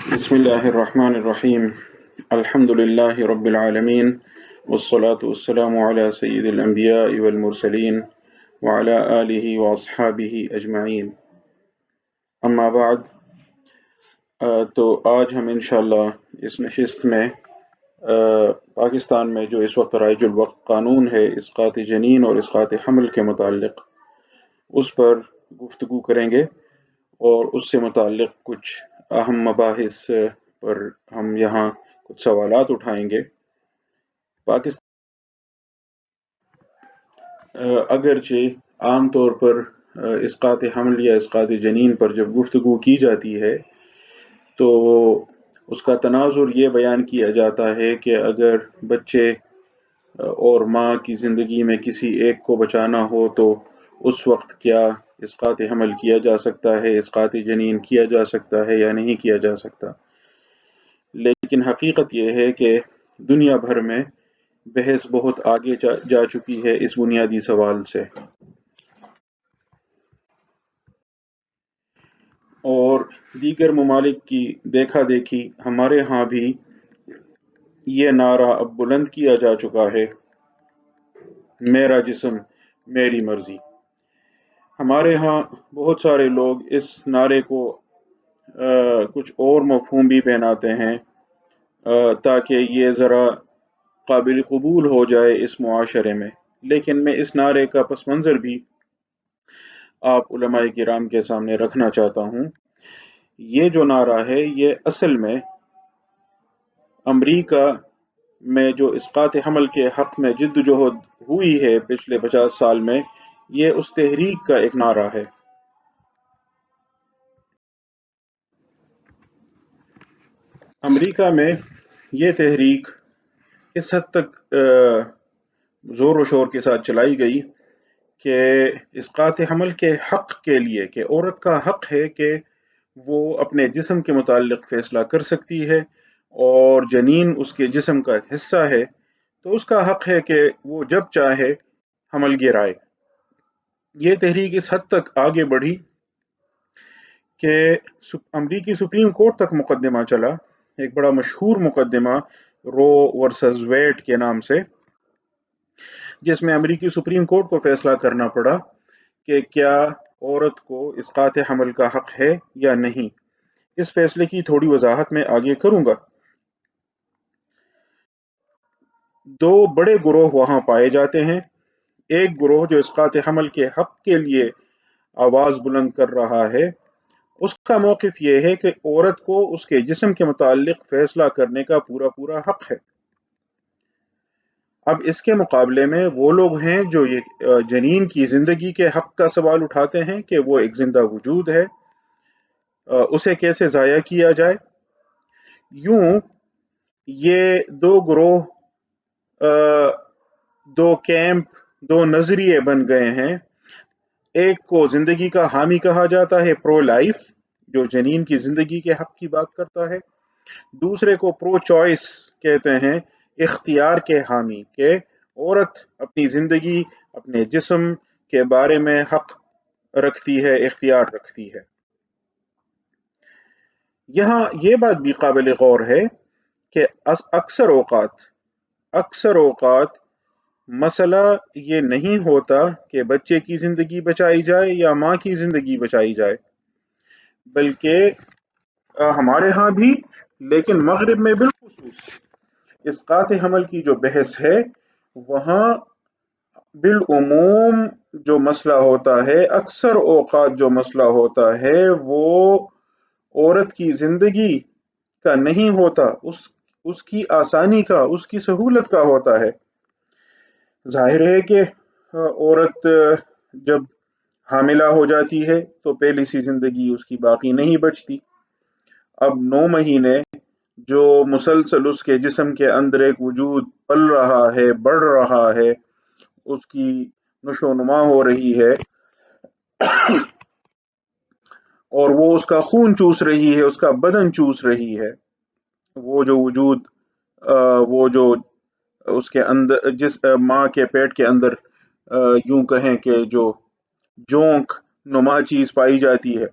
بسم الله الرحمن الرحيم. الحمد لله رب العالمين، والصلاة والسلام على سيد الأنبياء والمرسلين وعلى آله وأصحابه أجمعين. أما بعد، تو آج ہم انشاءاللہ اس نشست میں پاکستان میں جو اس وقت رائج الوقت قانون ہے اسقاط جنین اور اسقاط حمل کے متعلق اس پر گفتگو کریں گے، اور اس سے متعلق کچھ اہم مباحث پر ہم یہاں کچھ سوالات اٹھائیں گے۔ پاکستان اگرچہ عام طور پر اسقاط حمل یا اسقاط جنین پر جب گفتگو کی جاتی ہے تو اس کا تناظر یہ بیان کیا جاتا ہے کہ اگر بچے اور ماں کی زندگی میں کسی ایک کو بچانا ہو تو اس وقت کیا اسقاط حمل کیا جا سکتا ہے، اسقاط جنین کیا جا سکتا ہے یا نہیں کیا جا سکتا۔ لیکن حقیقت یہ ہے کہ دنیا بھر میں بحث بہت آگے جا چکی ہے اس بنیادی سوال سے، اور دیگر ممالک کی دیکھا دیکھی ہمارے ہاں بھی یہ نعرہ اب بلند کیا جا چکا ہے، میرا جسم میری مرضی۔ ہمارے ہاں بہت سارے لوگ اس نعرے کو کچھ اور مفہوم بھی پہناتے ہیں تاکہ یہ ذرا قابل قبول ہو جائے اس معاشرے میں، لیکن میں اس نعرے کا پس منظر بھی آپ علماء کرام کے سامنے رکھنا چاہتا ہوں۔ یہ جو نعرہ ہے یہ اصل میں امریکہ میں جو اسقاط حمل کے حق میں جدوجہد ہوئی ہے پچھلے 50 سال میں، یہ اس تحریک کا ایک نعرہ ہے۔ امریکہ میں یہ تحریک اس حد تک زور و شور کے ساتھ چلائی گئی کہ اسقاط حمل کے حق کے لیے، کہ عورت کا حق ہے کہ وہ اپنے جسم کے متعلق فیصلہ کر سکتی ہے، اور جنین اس کے جسم کا حصہ ہے تو اس کا حق ہے کہ وہ جب چاہے حمل گرائے۔ یہ تحریک اس حد تک آگے بڑھی کہ امریکی سپریم کورٹ تک مقدمہ چلا، ایک بڑا مشہور مقدمہ رو ورسز ویڈ کے نام سے، جس میں امریکی سپریم کورٹ کو فیصلہ کرنا پڑا کہ کیا عورت کو اسقاط حمل کا حق ہے یا نہیں۔ اس فیصلے کی تھوڑی وضاحت میں آگے کروں گا۔ دو بڑے گروہ وہاں پائے جاتے ہیں۔ ایک گروہ جو اسقاط حمل کے حق کے لیے آواز بلند کر رہا ہے، اس کا موقف یہ ہے کہ عورت کو اس کے جسم کے متعلق فیصلہ کرنے کا پورا حق ہے۔ اب اس کے مقابلے میں وہ لوگ ہیں جو یہ جنین کی زندگی کے حق کا سوال اٹھاتے ہیں کہ وہ ایک زندہ وجود ہے، اسے کیسے ضائع کیا جائے۔ یوں یہ دو گروہ، دو کیمپ، دو نظریے بن گئے ہیں۔ ایک کو زندگی کا حامی کہا جاتا ہے، پرو لائف، جو جنین کی زندگی کے حق کی بات کرتا ہے۔ دوسرے کو پرو چوائس کہتے ہیں، اختیار کے حامی، کہ عورت اپنی زندگی، اپنے جسم کے بارے میں حق رکھتی ہے، اختیار رکھتی ہے۔ یہاں یہ بات بھی قابل غور ہے کہ اکثر اوقات مسئلہ یہ نہیں ہوتا کہ بچے کی زندگی بچائی جائے یا ماں کی زندگی بچائی جائے، بلکہ ہمارے ہاں بھی، لیکن مغرب میں بالخصوص اسقاط حمل کی جو بحث ہے وہاں بالعموم جو مسئلہ ہوتا ہے، اکثر اوقات جو مسئلہ ہوتا ہے وہ عورت کی زندگی کا نہیں ہوتا، اس کی آسانی کا، اس کی سہولت کا ہوتا ہے۔ ظاہر ہے کہ عورت جب حاملہ ہو جاتی ہے تو پہلی سی زندگی اس کی باقی نہیں بچتی۔ اب 9 مہینے جو مسلسل اس کے جسم کے اندر ایک وجود پل رہا ہے، بڑھ رہا ہے، اس کی نشو و نما ہو رہی ہے، اور وہ اس کا خون چوس رہی ہے، اس کا بدن چوس رہی ہے، وہ جو وجود، وہ جو اس کے اندر، جس ماں کے پیٹ کے اندر یوں کہیں کہ جو جونک نما چیز پائی جاتی ہے،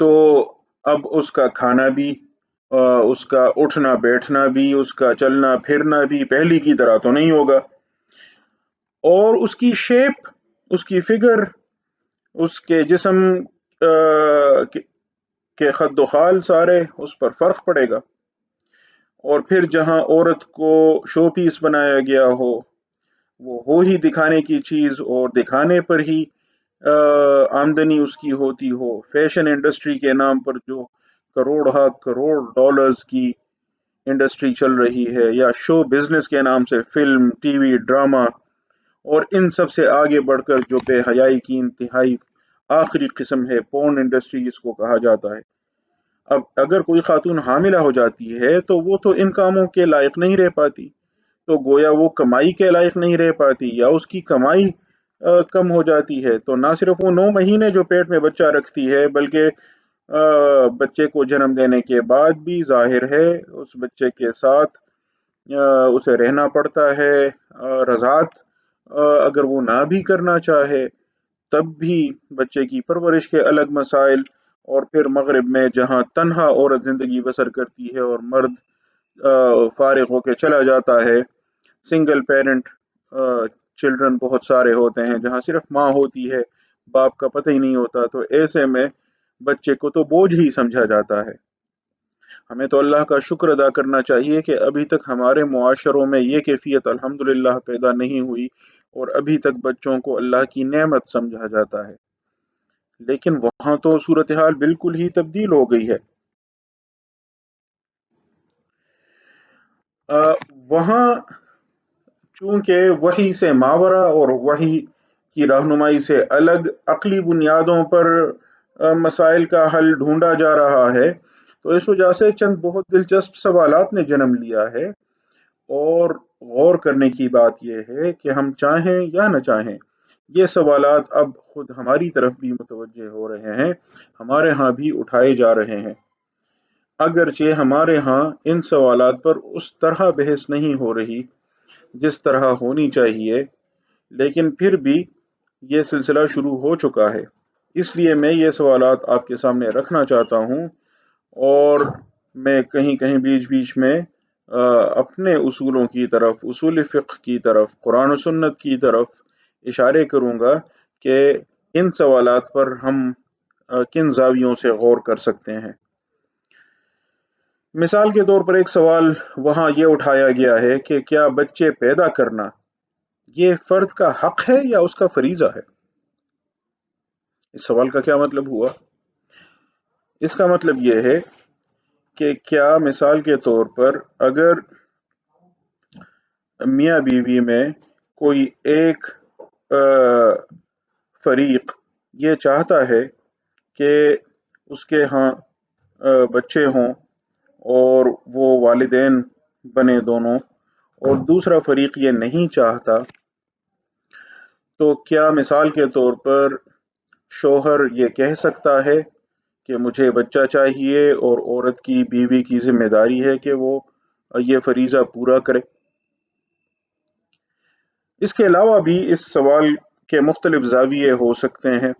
تو اب اس کا کھانا بھی، اس کا اٹھنا بیٹھنا بھی، اس کا چلنا پھرنا بھی پہلی کی طرح تو نہیں ہوگا، اور اس کی شیپ، اس کی فگر، اس کے جسم کے خد و خال سارے اس پر فرق پڑے گا۔ اور پھر جہاں عورت کو شو پیس بنایا گیا ہو، وہ ہو ہی دکھانے کی چیز، اور دکھانے پر ہی آمدنی اس کی ہوتی ہو، فیشن انڈسٹری کے نام پر جو کروڑ ڈالرز کی انڈسٹری چل رہی ہے، یا شو بزنس کے نام سے فلم، ٹی وی، ڈرامہ، اور ان سب سے آگے بڑھ کر جو بے حیائی کی انتہائی آخری قسم ہے، پورن انڈسٹری جس کو کہا جاتا ہے۔ اب اگر کوئی خاتون حاملہ ہو جاتی ہے تو وہ تو ان کاموں کے لائق نہیں رہ پاتی، تو گویا وہ کمائی کے لائق نہیں رہ پاتی، یا اس کی کمائی کم ہو جاتی ہے، تو نہ صرف وہ 9 مہینے جو پیٹ میں بچہ رکھتی ہے، بلکہ بچے کو جنم دینے کے بعد بھی ظاہر ہے اس بچے کے ساتھ اسے رہنا پڑتا ہے، رضاعت اگر وہ نہ بھی کرنا چاہے تب بھی بچے کی پرورش کے الگ مسائل، اور پھر مغرب میں جہاں تنہا عورت زندگی بسر کرتی ہے اور مرد فارغ ہو کے چلا جاتا ہے، سنگل پیرنٹ چلڈرن بہت سارے ہوتے ہیں جہاں صرف ماں ہوتی ہے، باپ کا پتہ ہی نہیں ہوتا، تو ایسے میں بچے کو تو بوجھ ہی سمجھا جاتا ہے۔ ہمیں تو اللہ کا شکر ادا کرنا چاہیے کہ ابھی تک ہمارے معاشروں میں یہ کیفیت الحمدللہ پیدا نہیں ہوئی، اور ابھی تک بچوں کو اللہ کی نعمت سمجھا جاتا ہے، لیکن وہاں تو صورتحال بالکل ہی تبدیل ہو گئی ہے۔ وہاں چونکہ وحی سے ماورا اور وحی کی رہنمائی سے الگ عقلی بنیادوں پر مسائل کا حل ڈھونڈا جا رہا ہے، تو اس وجہ سے چند بہت دلچسپ سوالات نے جنم لیا ہے، اور غور کرنے کی بات یہ ہے کہ ہم چاہیں یا نہ چاہیں یہ سوالات اب خود ہماری طرف بھی متوجہ ہو رہے ہیں، ہمارے ہاں بھی اٹھائے جا رہے ہیں، اگرچہ ہمارے ہاں ان سوالات پر اس طرح بحث نہیں ہو رہی جس طرح ہونی چاہیے، لیکن پھر بھی یہ سلسلہ شروع ہو چکا ہے، اس لیے میں یہ سوالات آپ کے سامنے رکھنا چاہتا ہوں، اور میں کہیں کہیں بیچ بیچ میں اپنے اصولوں کی طرف، اصول فقہ کی طرف، قرآن و سنت کی طرف اشارے کروں گا کہ ان سوالات پر ہم کن زاویوں سے غور کر سکتے ہیں۔ مثال کے طور پر ایک سوال وہاں یہ اٹھایا گیا ہے کہ کیا بچے پیدا کرنا یہ فرد کا حق ہے یا اس کا فریضہ ہے؟ اس سوال کا کیا مطلب ہوا؟ اس کا مطلب یہ ہے کہ کیا مثال کے طور پر اگر میاں بیوی میں کوئی ایک فریق یہ چاہتا ہے کہ اس کے ہاں بچے ہوں اور وہ والدین بنے دونوں، اور دوسرا فریق یہ نہیں چاہتا، تو کیا مثال کے طور پر شوہر یہ کہہ سکتا ہے کہ مجھے بچہ چاہیے، اور عورت کی، بیوی کی ذمہ داری ہے کہ وہ یہ فریضہ پورا کرے؟ اس کے علاوہ بھی اس سوال کے مختلف زاویے ہو سکتے ہیں۔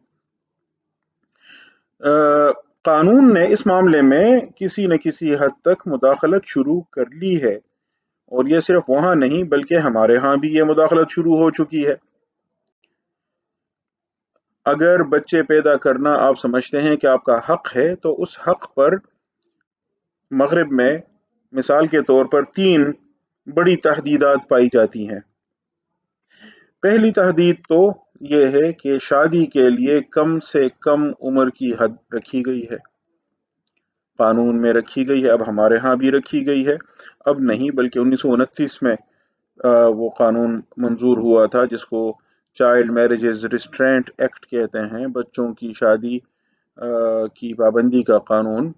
قانون نے اس معاملے میں کسی نہ کسی حد تک مداخلت شروع کر لی ہے، اور یہ صرف وہاں نہیں بلکہ ہمارے ہاں بھی یہ مداخلت شروع ہو چکی ہے۔ اگر بچے پیدا کرنا آپ سمجھتے ہیں کہ آپ کا حق ہے، تو اس حق پر مغرب میں مثال کے طور پر 3 بڑی تحدیدات پائی جاتی ہیں۔ پہلی تحدید تو یہ ہے کہ شادی کے لیے کم سے کم عمر کی حد رکھی گئی ہے، قانون میں رکھی گئی ہے، اب ہمارے ہاں بھی رکھی گئی ہے، اب نہیں بلکہ 1929 میں وہ قانون منظور ہوا تھا جس کو چائلڈ میرجز ریسٹرینٹ ایکٹ کہتے ہیں، بچوں کی شادی کی پابندی کا قانون،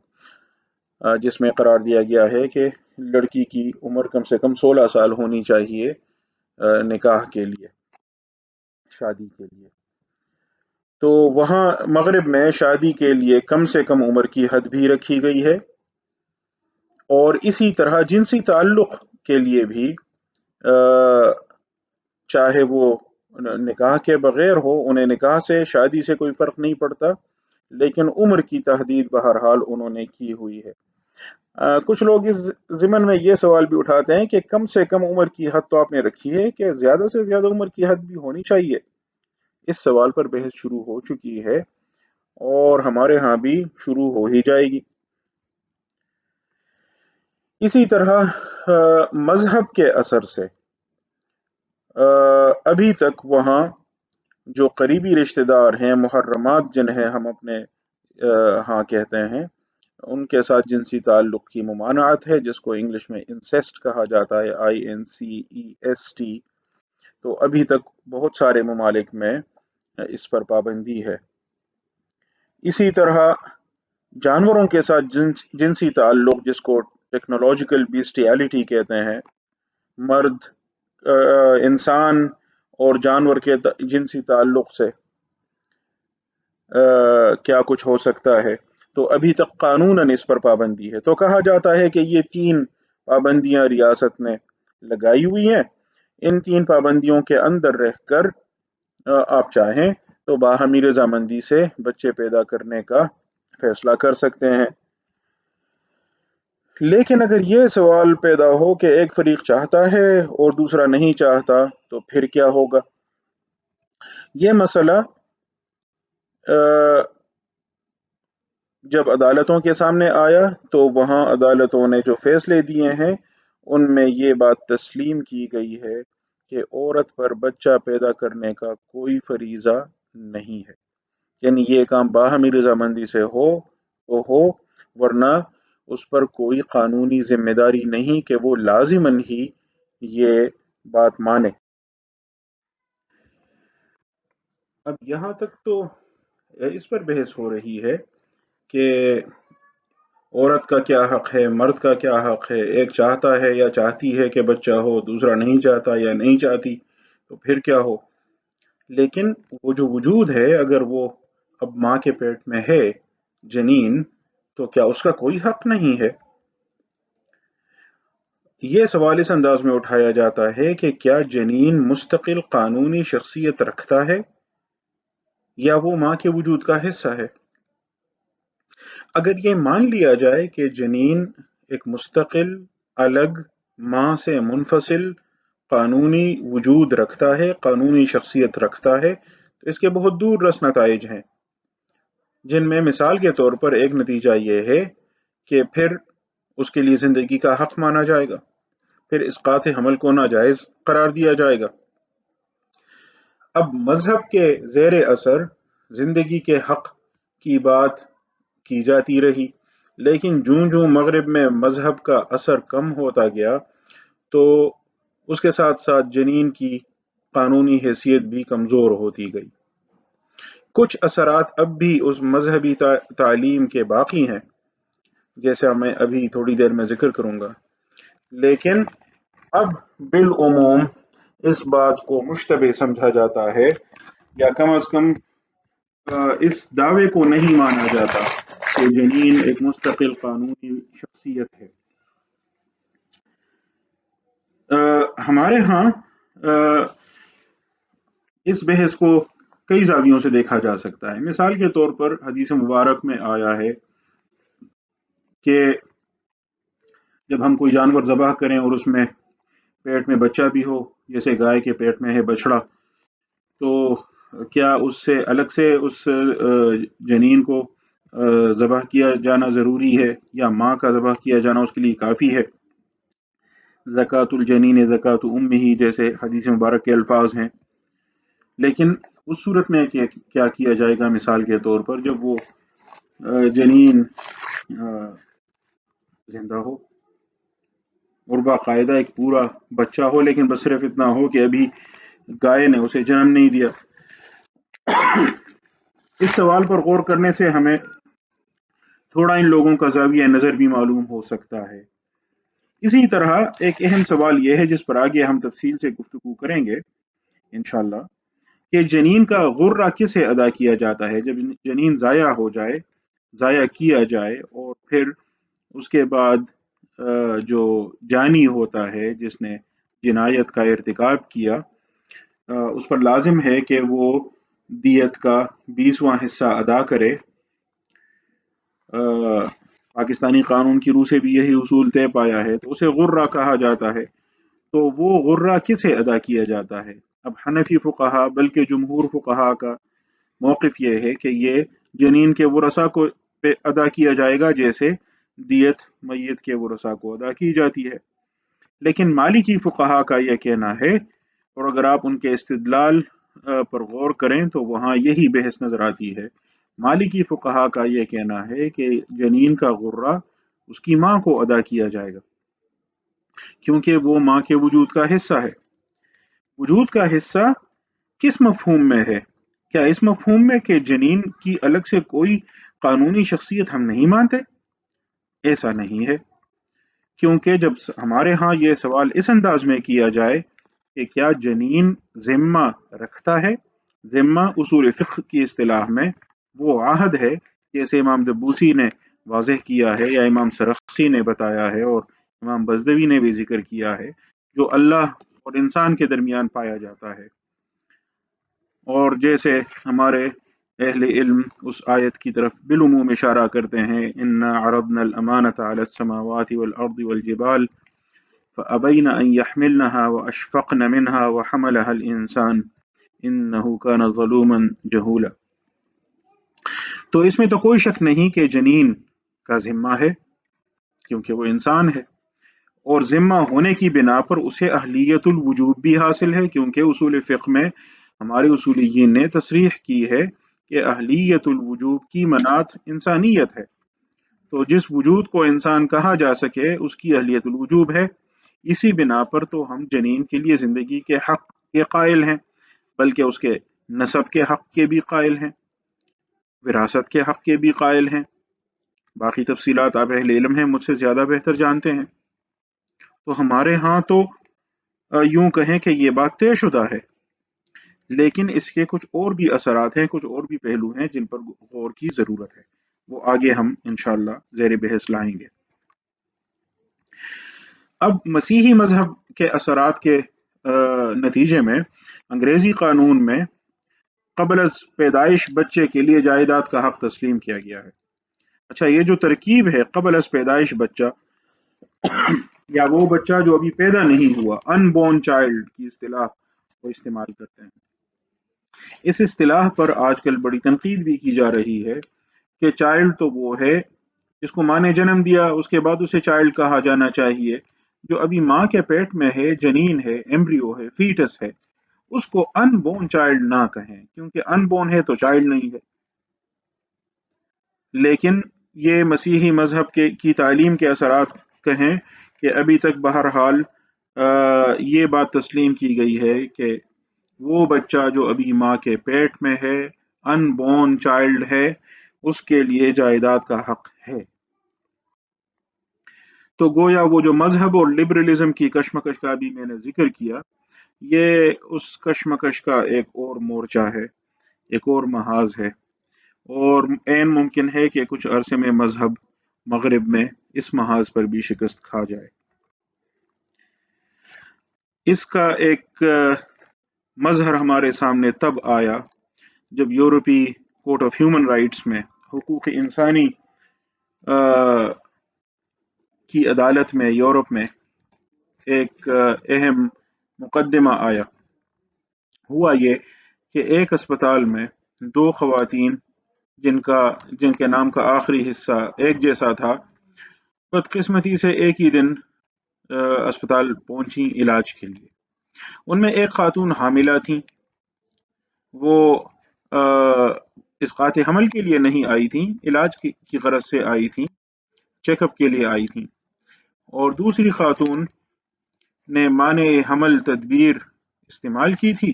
جس میں قرار دیا گیا ہے کہ لڑکی کی عمر کم سے کم 16 سال ہونی چاہیے نکاح کے لیے، شادی کے لیے۔ تو وہاں مغرب میں شادی کے لیے کم سے کم عمر کی حد بھی رکھی گئی ہے، اور اسی طرح جنسی تعلق کے لیے بھی چاہے وہ نکاح کے بغیر ہو، انہیں نکاح سے، شادی سے کوئی فرق نہیں پڑتا، لیکن عمر کی تحدید بہرحال انہوں نے کی ہوئی ہے۔ کچھ لوگ اس ضمن میں یہ سوال بھی اٹھاتے ہیں کہ کم سے کم عمر کی حد تو آپ نے رکھی ہے، کہ زیادہ سے زیادہ عمر کی حد بھی ہونی چاہیے۔ اس سوال پر بحث شروع ہو چکی ہے اور ہمارے ہاں بھی شروع ہو ہی جائے گی۔ اسی طرح مذہب کے اثر سے ابھی تک وہاں جو قریبی رشتہ دار ہیں، محرمات جنہیں ہم اپنے ہاں کہتے ہیں، ان کے ساتھ جنسی تعلق کی ممانعت ہے، جس کو انگلش میں انسیسٹ کہا جاتا ہے، INCEST۔ تو ابھی تک بہت سارے ممالک میں اس پر پابندی ہے۔ اسی طرح جانوروں کے ساتھ جنسی تعلق، جس کو ٹیکنالوجیکل بیسٹیالٹی کہتے ہیں، مرد انسان اور جانور کے جنسی تعلق سے کیا کچھ ہو سکتا ہے، تو ابھی تک قانوناً اس پر پابندی ہے۔ تو کہا جاتا ہے کہ یہ 3 پابندیاں ریاست نے لگائی ہوئی ہیں۔ ان 3 پابندیوں کے اندر رہ کر آپ چاہیں تو باہمی رضامندی سے بچے پیدا کرنے کا فیصلہ کر سکتے ہیں۔ لیکن اگر یہ سوال پیدا ہو کہ ایک فریق چاہتا ہے اور دوسرا نہیں چاہتا، تو پھر کیا ہوگا؟ یہ مسئلہ جب عدالتوں کے سامنے آیا تو وہاں عدالتوں نے جو فیصلے دیے ہیں ان میں یہ بات تسلیم کی گئی ہے کہ عورت پر بچہ پیدا کرنے کا کوئی فریضہ نہیں ہے، یعنی یہ کام باہمی رضامندی سے ہو تو ہو، ورنہ اس پر کوئی قانونی ذمہ داری نہیں کہ وہ لازماً ہی یہ بات مانے۔ اب یہاں تک تو اس پر بحث ہو رہی ہے کہ عورت کا کیا حق ہے، مرد کا کیا حق ہے، ایک چاہتا ہے یا چاہتی ہے کہ بچہ ہو، دوسرا نہیں چاہتا یا نہیں چاہتی، تو پھر کیا ہو؟ لیکن وہ جو وجود ہے، اگر وہ اب ماں کے پیٹ میں ہے جنین، تو کیا اس کا کوئی حق نہیں ہے؟ یہ سوال اس انداز میں اٹھایا جاتا ہے کہ کیا جنین مستقل قانونی شخصیت رکھتا ہے یا وہ ماں کے وجود کا حصہ ہے؟ اگر یہ مان لیا جائے کہ جنین ایک مستقل، الگ، ماں سے منفصل قانونی وجود رکھتا ہے، قانونی شخصیت رکھتا ہے، تو اس کے بہت دور رس نتائج ہیں، جن میں مثال کے طور پر ایک نتیجہ یہ ہے کہ پھر اس کے لیے زندگی کا حق مانا جائے گا، پھر اسقاط حمل کو ناجائز قرار دیا جائے گا۔ اب مذہب کے زیر اثر زندگی کے حق کی بات کی جاتی رہی، لیکن جوں مغرب میں مذہب کا اثر کم ہوتا گیا تو اس کے ساتھ ساتھ جنین کی قانونی حیثیت بھی کمزور ہوتی گئی۔ کچھ اثرات اب بھی اس مذہبی تعلیم کے باقی ہیں، جیسا میں ابھی تھوڑی دیر میں ذکر کروں گا، لیکن اب بالعموم اس بات کو مشتبہ سمجھا جاتا ہے، یا کم از کم اس دعوے کو نہیں مانا جاتا کہ جنین ایک مستقل قانونی شخصیت ہے۔ ہمارے ہاں اس بحث کو کئی زاویوں سے دیکھا جا سکتا ہے۔ مثال کے طور پر حدیث مبارک میں آیا ہے کہ جب ہم کوئی جانور ذبح کریں اور اس میں پیٹ میں بچہ بھی ہو، جیسے گائے کے پیٹ میں ہے بچڑا، تو کیا اس سے الگ سے اس جنین کو ذبح کیا جانا ضروری ہے، یا ماں کا ذبح کیا جانا اس کے لیے کافی ہے؟ زکوٰۃ الجنین زکوٰۃ امہ جیسے حدیث مبارک کے الفاظ ہیں۔ لیکن اس صورت میں کیا کیا جائے گا؟ مثال کے طور پر جب وہ جنین زندہ ہو اور باقاعدہ ایک پورا بچہ ہو، لیکن بس صرف اتنا ہو کہ ابھی گائے نے اسے جنم نہیں دیا۔ اس سوال پر غور کرنے سے ہمیں تھوڑا ان لوگوں کا زاویہ نظر بھی معلوم ہو سکتا ہے۔ اسی طرح ایک اہم سوال یہ ہے، جس پر آگے ہم تفصیل سے گفتگو کریں گے انشاءاللہ، کہ جنین کا غرہ کسے ادا کیا جاتا ہے؟ جب جنین ضائع کیا جائے اور پھر اس کے بعد جو جانی ہوتا ہے جس نے جنایت کا ارتکاب کیا، اس پر لازم ہے کہ وہ دیت کا 20واں حصہ ادا کرے، پاکستانی قانون کی روح سے بھی یہی اصول طے پایا ہے، تو اسے غرہ کہا جاتا ہے۔ تو وہ غرہ کسے ادا کیا جاتا ہے؟ اب حنفی فقہا بلکہ جمہور فقہا کا موقف یہ ہے کہ یہ جنین کے ورثاء کو پہ ادا کیا جائے گا، جیسے دیت میت کے ورثاء کو ادا کی جاتی ہے۔ لیکن مالکی فقہا کا یہ کہنا ہے، اور اگر آپ ان کے استدلال پر غور کریں تو وہاں یہی بحث نظر آتی ہے۔ مالکی فقہا کا یہ کہنا ہے کہ جنین کا غرہ اس کی ماں کو ادا کیا جائے گا، کیونکہ وہ ماں کے وجود کا حصہ ہے۔ وجود کا حصہ کس مفہوم میں ہے؟ کیا اس مفہوم میں کہ جنین کی الگ سے کوئی قانونی شخصیت ہم نہیں مانتے؟ ایسا نہیں ہے، کیونکہ جب ہمارے ہاں یہ سوال اس انداز میں کیا جائے کہ کیا جنین ذمہ رکھتا ہے؟ ذمہ اصول فقہ کی اصطلاح میں وہ عہد ہے، جیسے امام دبوسی نے واضح کیا ہے یا امام سرخسی نے بتایا ہے اور امام بزدوی نے بھی ذکر کیا ہے، جو اللہ اور انسان کے درمیان پایا جاتا ہے۔ اور جیسے ہمارے اہل علم اس آیت کی طرف بالعموم اشارہ کرتے ہیں، اِنَّا عَرَضْنَا الْأَمَانَةَ عَلَى السَّمَاوَاتِ وَالْأَرْضِ وَالْجِبَالِ فَأَبَيْنَ أَن يَحْمِلْنَهَا وَأَشْفَقْنَ مِنْهَا وَحَمَلَهَا الْإِنسَانُ إِنَّهُ كَانَ ظَلُومًا جَهُولًا۔ تو اس میں تو کوئی شک نہیں کہ جنین کا ذمہ ہے، کیونکہ وہ انسان ہے، اور ذمہ ہونے کی بنا پر اسے اہلیت الوجوب بھی حاصل ہے، کیونکہ اصول فقہ میں ہمارے اصولیین نے تصریح کی ہے کہ اہلیت الوجوب کی منات انسانیت ہے۔ تو جس وجود کو انسان کہا جا سکے اس کی اہلیت الوجوب ہے۔ اسی بنا پر تو ہم جنین کے لیے زندگی کے حق کے قائل ہیں، بلکہ اس کے نسب کے حق کے بھی قائل ہیں، وراثت کے حق کے بھی قائل ہیں۔ باقی تفصیلات آپ اہل علم ہیں، مجھ سے زیادہ بہتر جانتے ہیں۔ تو ہمارے ہاں تو یوں کہیں کہ یہ بات طے شدہ ہے، لیکن اس کے کچھ اور بھی اثرات ہیں، کچھ اور بھی پہلو ہیں جن پر غور کی ضرورت ہے، وہ آگے ہم انشاءاللہ زیر بحث لائیں گے۔ اب مسیحی مذہب کے اثرات کے نتیجے میں انگریزی قانون میں قبل از پیدائش بچے کے لیے جائیداد کا حق تسلیم کیا گیا ہے۔ اچھا، یہ جو ترکیب ہے قبل از پیدائش بچہ یا وہ بچہ جو ابھی پیدا نہیں ہوا، ان بورن چائلڈ کی اصطلاح وہ استعمال کرتے ہیں۔ اس اصطلاح پر آج کل بڑی تنقید بھی کی جا رہی ہے کہ چائلڈ تو وہ ہے جس کو ماں نے جنم دیا، اس کے بعد اسے چائلڈ کہا جانا چاہیے۔ جو ابھی ماں کے پیٹ میں ہے، جنین ہے، ایمبریو ہے، فیٹس ہے، اس کو ان بورن چائلڈ نہ کہیں، کیونکہ ان بورن ہے تو چائلڈ نہیں ہے۔ لیکن یہ مسیحی مذہب کی تعلیم کے اثرات کہیں کہ ابھی تک بہرحال یہ بات تسلیم کی گئی ہے کہ وہ بچہ جو ابھی ماں کے پیٹ میں ہے، ان بورن چائلڈ ہے، اس کے لیے جائیداد کا حق ہے۔ تو گویا وہ جو مذہب اور لبرلزم کی کشمکش کا بھی میں نے ذکر کیا، یہ اس کشمکش کا ایک اور مورچہ ہے، ایک اور محاذ ہے، اور عین ممکن ہے کہ کچھ عرصے میں مذہب مغرب میں اس محاذ پر بھی شکست کھا جائے۔ اس کا ایک مظہر ہمارے سامنے تب آیا جب یورپی کورٹ آف ہیومن رائٹس میں، حقوق انسانی کی عدالت میں یورپ میں ایک اہم مقدمہ آیا۔ ہوا یہ کہ ایک اسپتال میں دو خواتین جن کے نام کا آخری حصہ ایک جیسا تھا، بدقسمتی سے ایک ہی دن اسپتال پہنچی علاج کے لیے۔ ان میں ایک خاتون حاملہ تھیں، وہ اسقاط حمل کے لیے نہیں آئی تھیں، علاج کی غرض سے آئی تھیں، چیک اپ کے لیے آئی تھیں، اور دوسری خاتون نے مانع حمل تدبیر استعمال کی تھی۔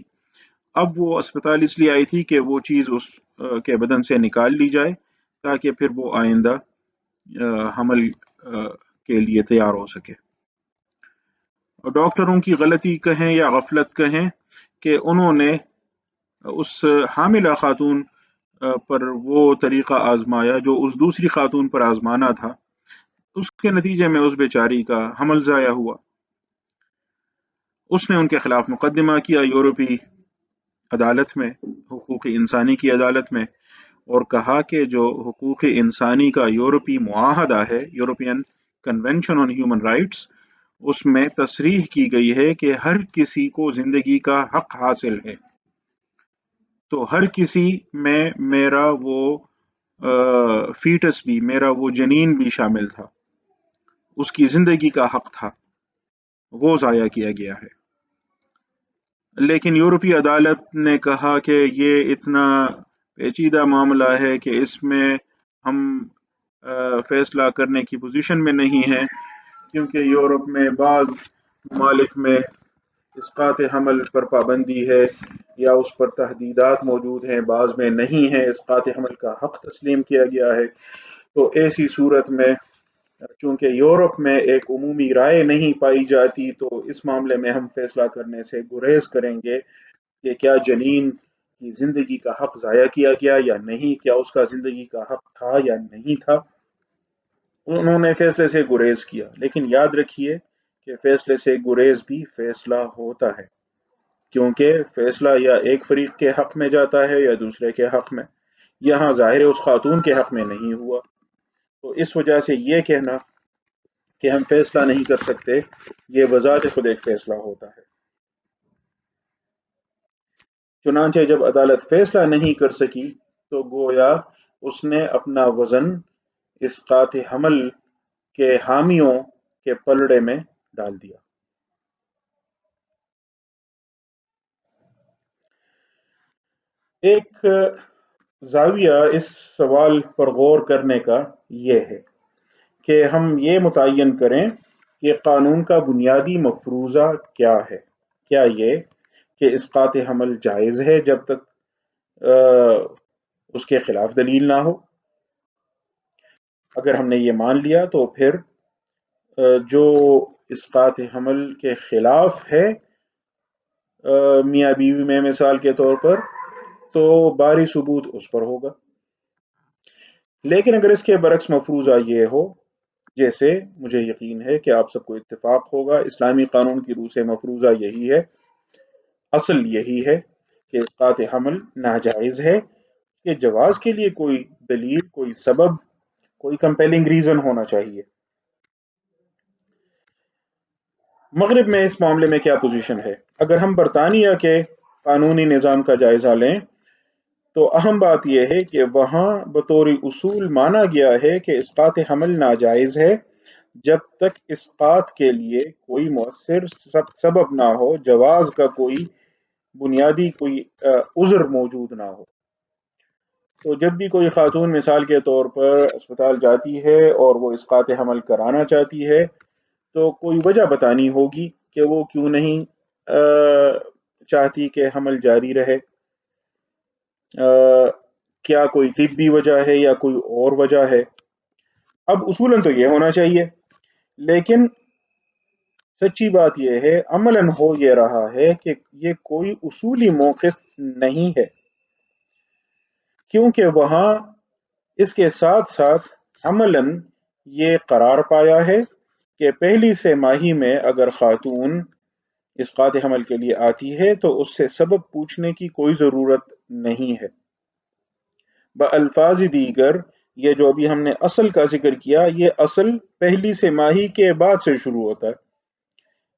اب وہ اسپتال اس لیے آئی تھی کہ وہ چیز اس کے بدن سے نکال لی جائے تاکہ پھر وہ آئندہ حمل کے لیے تیار ہو سکے۔ ڈاکٹروں کی غلطی کہیں یا غفلت کہیں کہ انہوں نے اس حاملہ خاتون پر وہ طریقہ آزمایا جو اس دوسری خاتون پر آزمانا تھا، اس کے نتیجے میں اس بیچاری کا حمل ضائع ہوا۔ اس نے ان کے خلاف مقدمہ کیا یورپی عدالت میں، حقوق انسانی کی عدالت میں، اور کہا کہ جو حقوق انسانی کا یورپی معاہدہ ہے، European Convention on Human Rights, اس میں تصریح کی گئی ہے کہ ہر کسی کو زندگی کا حق حاصل ہے۔ تو ہر کسی میں میرا وہ فیٹس بھی، میرا وہ جنین بھی شامل تھا، اس کی زندگی کا حق تھا، وہ ضائع کیا گیا ہے۔ لیکن یورپی عدالت نے کہا کہ یہ اتنا پیچیدہ معاملہ ہے کہ اس میں ہم فیصلہ کرنے کی پوزیشن میں نہیں ہیں، کیونکہ یورپ میں بعض ممالک میں اسقاط حمل پر پابندی ہے یا اس پر تحدیدات موجود ہیں، بعض میں نہیں ہے، اسقاط حمل کا حق تسلیم کیا گیا ہے۔ تو ایسی صورت میں چونکہ یورپ میں ایک عمومی رائے نہیں پائی جاتی، تو اس معاملے میں ہم فیصلہ کرنے سے گریز کریں گے کہ کیا جنین کی زندگی کا حق ضائع کیا گیا یا نہیں، کیا اس کا زندگی کا حق تھا یا نہیں تھا۔ انہوں نے فیصلے سے گریز کیا، لیکن یاد رکھیے کہ فیصلے سے گریز بھی فیصلہ ہوتا ہے، کیونکہ فیصلہ یا ایک فریق کے حق میں جاتا ہے یا دوسرے کے حق میں۔ یہاں ظاہر اس خاتون کے حق میں نہیں ہوا، تو اس وجہ سے یہ کہنا کہ ہم فیصلہ نہیں کر سکتے، یہ بذات خود ایک فیصلہ ہوتا ہے۔ چنانچہ جب عدالت فیصلہ نہیں کر سکی تو گویا اس نے اپنا وزن اسقاط حمل کے حامیوں کے پلڑے میں ڈال دیا۔ ایک زاویہ اس سوال پر غور کرنے کا یہ ہے کہ ہم یہ متعین کریں کہ قانون کا بنیادی مفروضہ کیا ہے۔ کیا یہ کہ اسقاط حمل جائز ہے جب تک اس کے خلاف دلیل نہ ہو؟ اگر ہم نے یہ مان لیا تو پھر جو اسقاط حمل کے خلاف ہے میاں بیوی میں مثال کے طور پر، تو باری ثبوت اس پر ہوگا۔ لیکن اگر اس کے برعکس مفروضہ یہ ہو، جیسے مجھے یقین ہے کہ آپ سب کو اتفاق ہوگا اسلامی قانون کی روح سے مفروضہ یہی ہے، اصل یہی ہے کہ اسقاط حمل ناجائز ہے، اس کے جواز کے لیے کوئی دلیل، کوئی سبب، کوئی کمپیلنگ ریزن ہونا چاہیے۔ مغرب میں اس معاملے میں کیا پوزیشن ہے؟ اگر ہم برطانیہ کے قانونی نظام کا جائزہ لیں تو اہم بات یہ ہے کہ وہاں بطور اصول مانا گیا ہے کہ اسقاط حمل ناجائز ہے جب تک اسقاط کے لیے کوئی مؤثر سبب نہ ہو، جواز کا کوئی بنیادی کوئی عذر موجود نہ ہو۔ تو جب بھی کوئی خاتون مثال کے طور پر اسپتال جاتی ہے اور وہ اسقاط حمل کرانا چاہتی ہے، تو کوئی وجہ بتانی ہوگی کہ وہ کیوں نہیں چاہتی کہ حمل جاری رہے۔ کیا کوئی طبی وجہ ہے یا کوئی اور وجہ ہے؟ اب اصولاً تو یہ ہونا چاہیے، لیکن سچی بات یہ ہے، عملاً ہو یہ رہا ہے کہ یہ کوئی اصولی موقف نہیں ہے، کیونکہ وہاں اس کے ساتھ ساتھ عملاً یہ قرار پایا ہے کہ پہلی سہ ماہی میں اگر خاتون اسقاط حمل کے لیے آتی ہے تو اس سے سبب پوچھنے کی کوئی ضرورت نہیں ہے۔ بالفاظ دیگر یہ جو ابھی ہم نے اصل کا ذکر کیا، یہ اصل پہلی سہ ماہی کے بعد سے شروع ہوتا ہے۔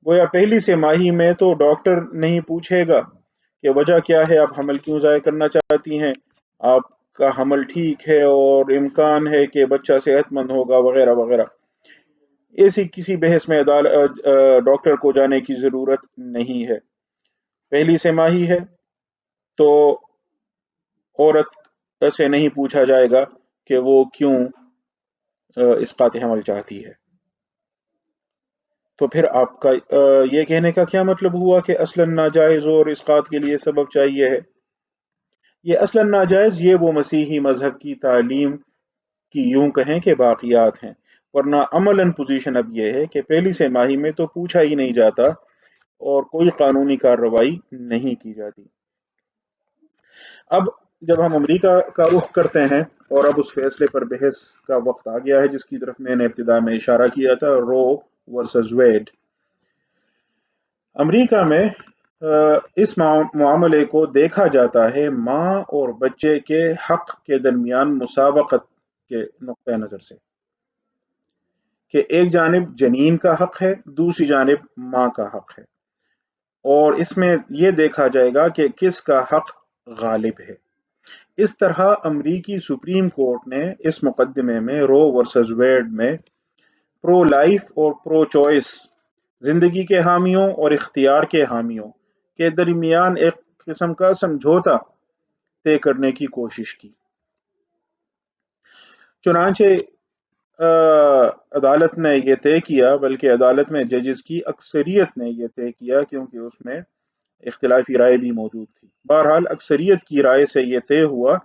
گویا پہلی سہ ماہی میں تو ڈاکٹر نہیں پوچھے گا کہ وجہ کیا ہے، آپ حمل کیوں ضائع کرنا چاہتی ہیں، آپ کا حمل ٹھیک ہے اور امکان ہے کہ بچہ صحت مند ہوگا وغیرہ وغیرہ۔ ایسی کسی بحث میں ڈاکٹر کو جانے کی ضرورت نہیں ہے۔ پہلی سہ ماہی ہے تو عورت سے نہیں پوچھا جائے گا کہ وہ کیوں اسقاط حمل چاہتی ہے۔ تو پھر آپ کا یہ کہنے کا کیا مطلب ہوا کہ اصلاً ناجائز اور اسقاط کے لیے سبب چاہیے ہے؟ یہ اصلاً ناجائز یہ وہ مسیحی مذہب کی تعلیم کی یوں کہیں کہ باقیات ہیں، ورنہ عملاً پوزیشن اب یہ ہے کہ پہلی سہ ماہی میں تو پوچھا ہی نہیں جاتا اور کوئی قانونی کارروائی نہیں کی جاتی۔ اب جب ہم امریکہ کا رخ کرتے ہیں، اور اب اس فیصلے پر بحث کا وقت آ گیا ہے جس کی طرف میں نے ابتدا میں اشارہ کیا تھا، رو ورسز ویڈ۔ امریکہ میں اس معاملے کو دیکھا جاتا ہے ماں اور بچے کے حق کے درمیان مسابقت کے نقطہ نظر سے، کہ ایک جانب جنین کا حق ہے، دوسری جانب ماں کا حق ہے، اور اس میں یہ دیکھا جائے گا کہ کس کا حق غالب ہے۔ اس طرح امریکی سپریم کورٹ نے اس مقدمے میں رو ورسز ویڈ میں پرو لائف اور پرو چوائس، زندگی کے حامیوں اور اختیار کے حامیوں کے درمیان ایک قسم کا سمجھوتا طے کرنے کی کوشش کی۔ چنانچہ عدالت نے یہ طے کیا، بلکہ عدالت میں ججز کی اکثریت نے یہ طے کیا، کیونکہ اس میں اختلافی رائے بھی موجود تھی۔ بہرحال اکثریت کی رائے سے یہ طے ہوا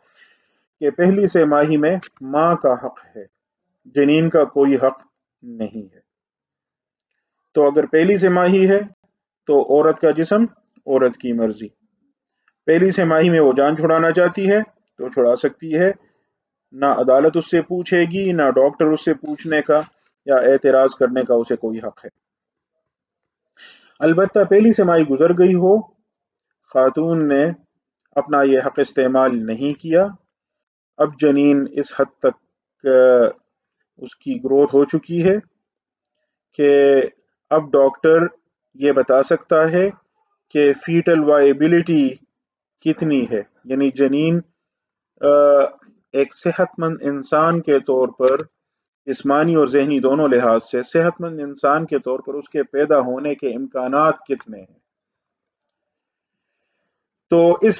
کہ پہلی سہ ماہی میں ماں کا حق ہے، جنین کا کوئی حق نہیں ہے۔ تو اگر پہلی سہ ماہی ہے تو عورت کا جسم، عورت کی مرضی۔ پہلی سہ ماہی میں وہ جان چھڑانا چاہتی ہے تو چھڑا سکتی ہے، نہ عدالت اس سے پوچھے گی، نہ ڈاکٹر اس سے پوچھنے کا یا اعتراض کرنے کا اسے کوئی حق ہے۔ البتہ پہلی سہ ماہی گزر گئی ہو، خاتون نے اپنا یہ حق استعمال نہیں کیا، اب جنین اس حد تک اس کی گروتھ ہو چکی ہے کہ اب ڈاکٹر یہ بتا سکتا ہے کہ فیٹل وائبلٹی کتنی ہے، یعنی جنین ایک صحت مند انسان کے طور پر، جسمانی اور ذہنی دونوں لحاظ سے صحت مند انسان کے طور پر اس کے پیدا ہونے کے امکانات کتنے ہیں۔ تو اس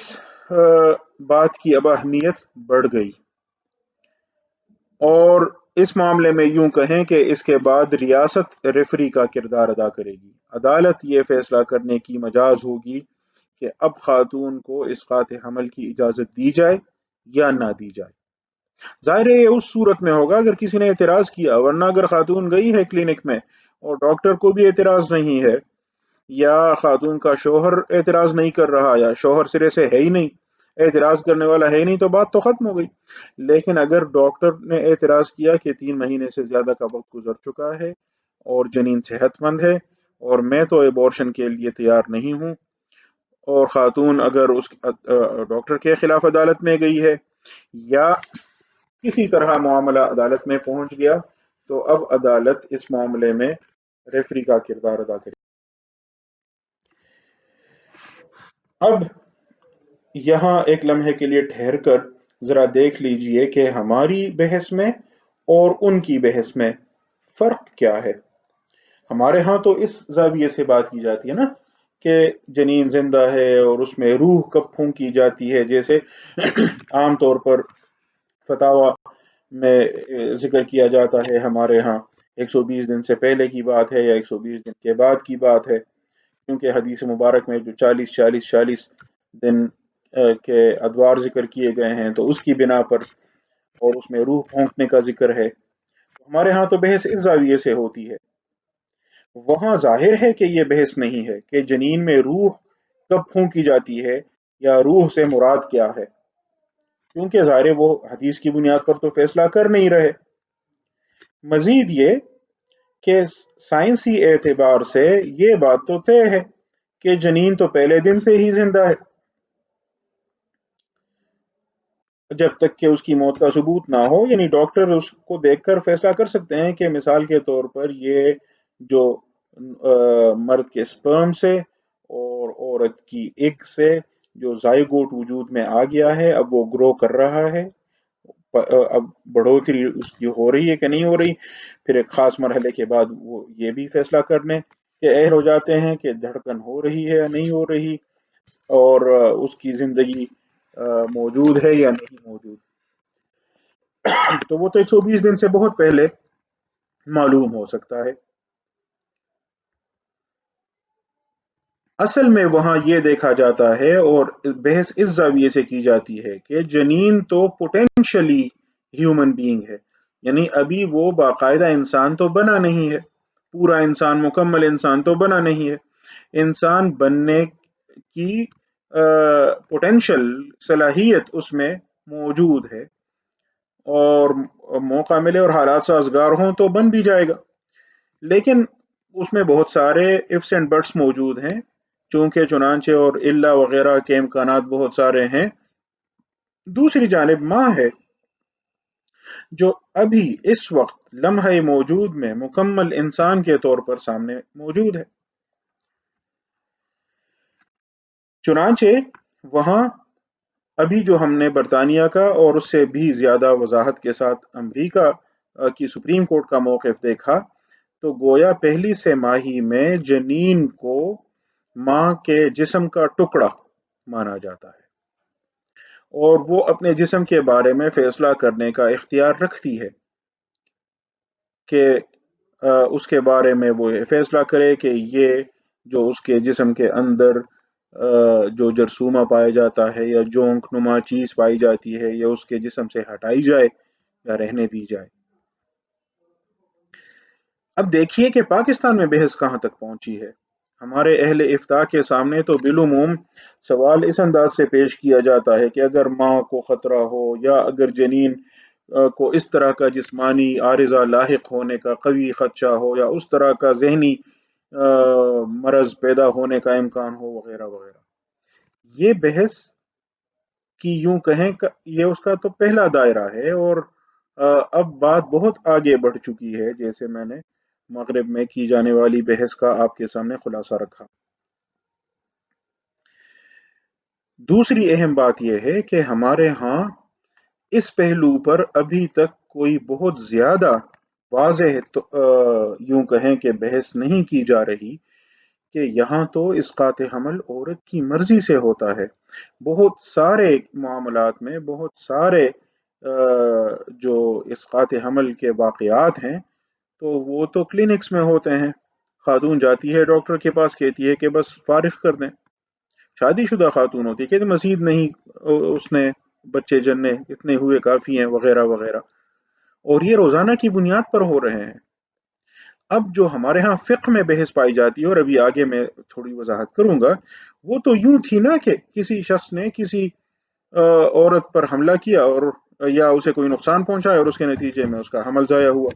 بات کی اب اہمیت بڑھ گئی، اور اس معاملے میں یوں کہیں کہ اس کے بعد ریاست ریفری کا کردار ادا کرے گی۔ عدالت یہ فیصلہ کرنے کی مجاز ہوگی کہ اب خاتون کو اسقاط حمل کی اجازت دی جائے یا نہ دی جائے۔ ظاہر ہے یہ اس صورت میں ہوگا اگر کسی نے اعتراض کیا، ورنہ اگر خاتون گئی ہے کلینک میں اور ڈاکٹر کو بھی اعتراض نہیں ہے، یا خاتون کا شوہر اعتراض نہیں کر رہا، یا شوہر سرے سے ہے ہی نہیں، اعتراض کرنے والا ہے ہی نہیں، تو بات تو ختم ہو گئی۔ لیکن اگر ڈاکٹر نے اعتراض کیا کہ 3 مہینے سے زیادہ کا وقت گزر چکا ہے اور جنین صحت مند ہے اور میں تو ایبورشن کے لیے تیار نہیں ہوں، اور خاتون اگر اس ڈاکٹر کے خلاف عدالت میں گئی ہے یا کسی طرح معاملہ عدالت میں پہنچ گیا، تو اب عدالت اس معاملے میں ریفری کا کردار ادا کرے۔ اب یہاں ایک لمحے کے لیے ٹھہر کر ذرا دیکھ لیجئے کہ ہماری بحث میں اور ان کی بحث میں فرق کیا ہے۔ ہمارے ہاں تو اس زاویے سے بات کی جاتی ہے نا کہ جنین زندہ ہے اور اس میں روح کب پھونکی جاتی ہے، جیسے عام طور پر فتاوی میں ذکر کیا جاتا ہے ہمارے ہاں 120 دن سے پہلے کی بات ہے یا 120 دن کے بعد کی بات ہے، کیونکہ حدیث مبارک میں جو 40 دن کے ادوار ذکر کیے گئے ہیں تو اس کی بنا پر اور اس میں روح پھونکنے کا ذکر ہے۔ ہمارے ہاں تو بحث اس زاویے سے ہوتی ہے، وہاں ظاہر ہے کہ یہ بحث نہیں ہے کہ جنین میں روح کب پھونکی جاتی ہے یا روح سے مراد کیا ہے، کیونکہ ظاہر وہ حدیث کی بنیاد پر تو فیصلہ کر نہیں رہے۔ مزید یہ کہ سائنسی اعتبار سے یہ بات تو طے ہے کہ جنین تو پہلے دن سے ہی زندہ ہے، جب تک کہ اس کی موت کا ثبوت نہ ہو، یعنی ڈاکٹر اس کو دیکھ کر فیصلہ کر سکتے ہیں کہ مثال کے طور پر یہ جو مرد کے سپرم سے اور عورت کی ایگ سے جو زائگوٹ وجود میں آ گیا ہے، اب وہ گرو کر رہا ہے، اب بڑھوتری اس کی ہو رہی ہے کہ نہیں ہو رہی، پھر ایک خاص مرحلے کے بعد وہ یہ بھی فیصلہ کرنے کے اہل ہو جاتے ہیں کہ دھڑکن ہو رہی ہے یا نہیں ہو رہی، اور اس کی زندگی موجود ہے یا نہیں موجود۔ تو وہ تو 120 دن سے بہت پہلے معلوم ہو سکتا ہے۔ اصل میں وہاں یہ دیکھا جاتا ہے اور بحث اس زاویے سے کی جاتی ہے کہ جنین تو پوٹینشلی ہیومن بینگ ہے، یعنی ابھی وہ باقاعدہ انسان تو بنا نہیں ہے، پورا انسان مکمل انسان تو بنا نہیں ہے، انسان بننے کی پوٹینشل صلاحیت اس میں موجود ہے، اور موقع ملے اور حالات سازگار ہوں تو بن بھی جائے گا، لیکن اس میں بہت سارے ifs اینڈ بٹس موجود ہیں۔ چونکہ چنانچہ اور الا وغیرہ کے امکانات بہت سارے ہیں۔ دوسری جانب ماں ہے جو ابھی اس وقت لمحہ موجود میں مکمل انسان کے طور پر سامنے موجود ہے۔ چنانچہ وہاں ابھی جو ہم نے برطانیہ کا اور اس سے بھی زیادہ وضاحت کے ساتھ امریکہ کی سپریم کورٹ کا موقف دیکھا تو گویا پہلی سہ ماہی میں جنین کو ماں کے جسم کا ٹکڑا مانا جاتا ہے اور وہ اپنے جسم کے بارے میں فیصلہ کرنے کا اختیار رکھتی ہے کہ اس کے بارے میں وہ فیصلہ کرے کہ یہ جو اس کے جسم کے اندر جو جرثومہ پایا جاتا ہے یا جونک نما چیز پائی جاتی ہے یا اس کے جسم سے ہٹائی جائے یا رہنے دی جائے۔ اب دیکھیے کہ پاکستان میں بحث کہاں تک پہنچی ہے۔ ہمارے اہل افتاء کے سامنے تو بالعموم سوال اس انداز سے پیش کیا جاتا ہے کہ اگر ماں کو خطرہ ہو یا اگر جنین کو اس طرح کا جسمانی عارضہ لاحق ہونے کا قوی خدشہ ہو یا اس طرح کا ذہنی مرض پیدا ہونے کا امکان ہو وغیرہ وغیرہ، یہ بحث کی یوں کہیں یہ اس کا تو پہلا دائرہ ہے اور اب بات بہت آگے بڑھ چکی ہے، جیسے میں نے مغرب میں کی جانے والی بحث کا آپ کے سامنے خلاصہ رکھا۔ دوسری اہم بات یہ ہے کہ ہمارے ہاں اس پہلو پر ابھی تک کوئی بہت زیادہ واضح یوں کہیں کہ بحث نہیں کی جا رہی کہ یہاں تو اسقاط حمل عورت کی مرضی سے ہوتا ہے۔ بہت سارے معاملات میں بہت سارے جو اسقاط حمل کے واقعات ہیں تو وہ تو کلینکس میں ہوتے ہیں، خاتون جاتی ہے ڈاکٹر کے پاس، کہتی ہے کہ بس فارغ کر دیں، شادی شدہ خاتون ہوتی ہے کہ مزید نہیں اس نے بچے جننے اتنے ہوئے کافی ہیں وغیرہ وغیرہ، اور یہ روزانہ کی بنیاد پر ہو رہے ہیں۔ اب جو ہمارے ہاں فقہ میں بحث پائی جاتی ہے اور ابھی آگے میں تھوڑی وضاحت کروں گا، وہ تو یوں تھی نا کہ کسی شخص نے کسی عورت پر حملہ کیا اور یا اسے کوئی نقصان پہنچایا اور اس کے نتیجے میں اس کا حمل ضائع ہوا،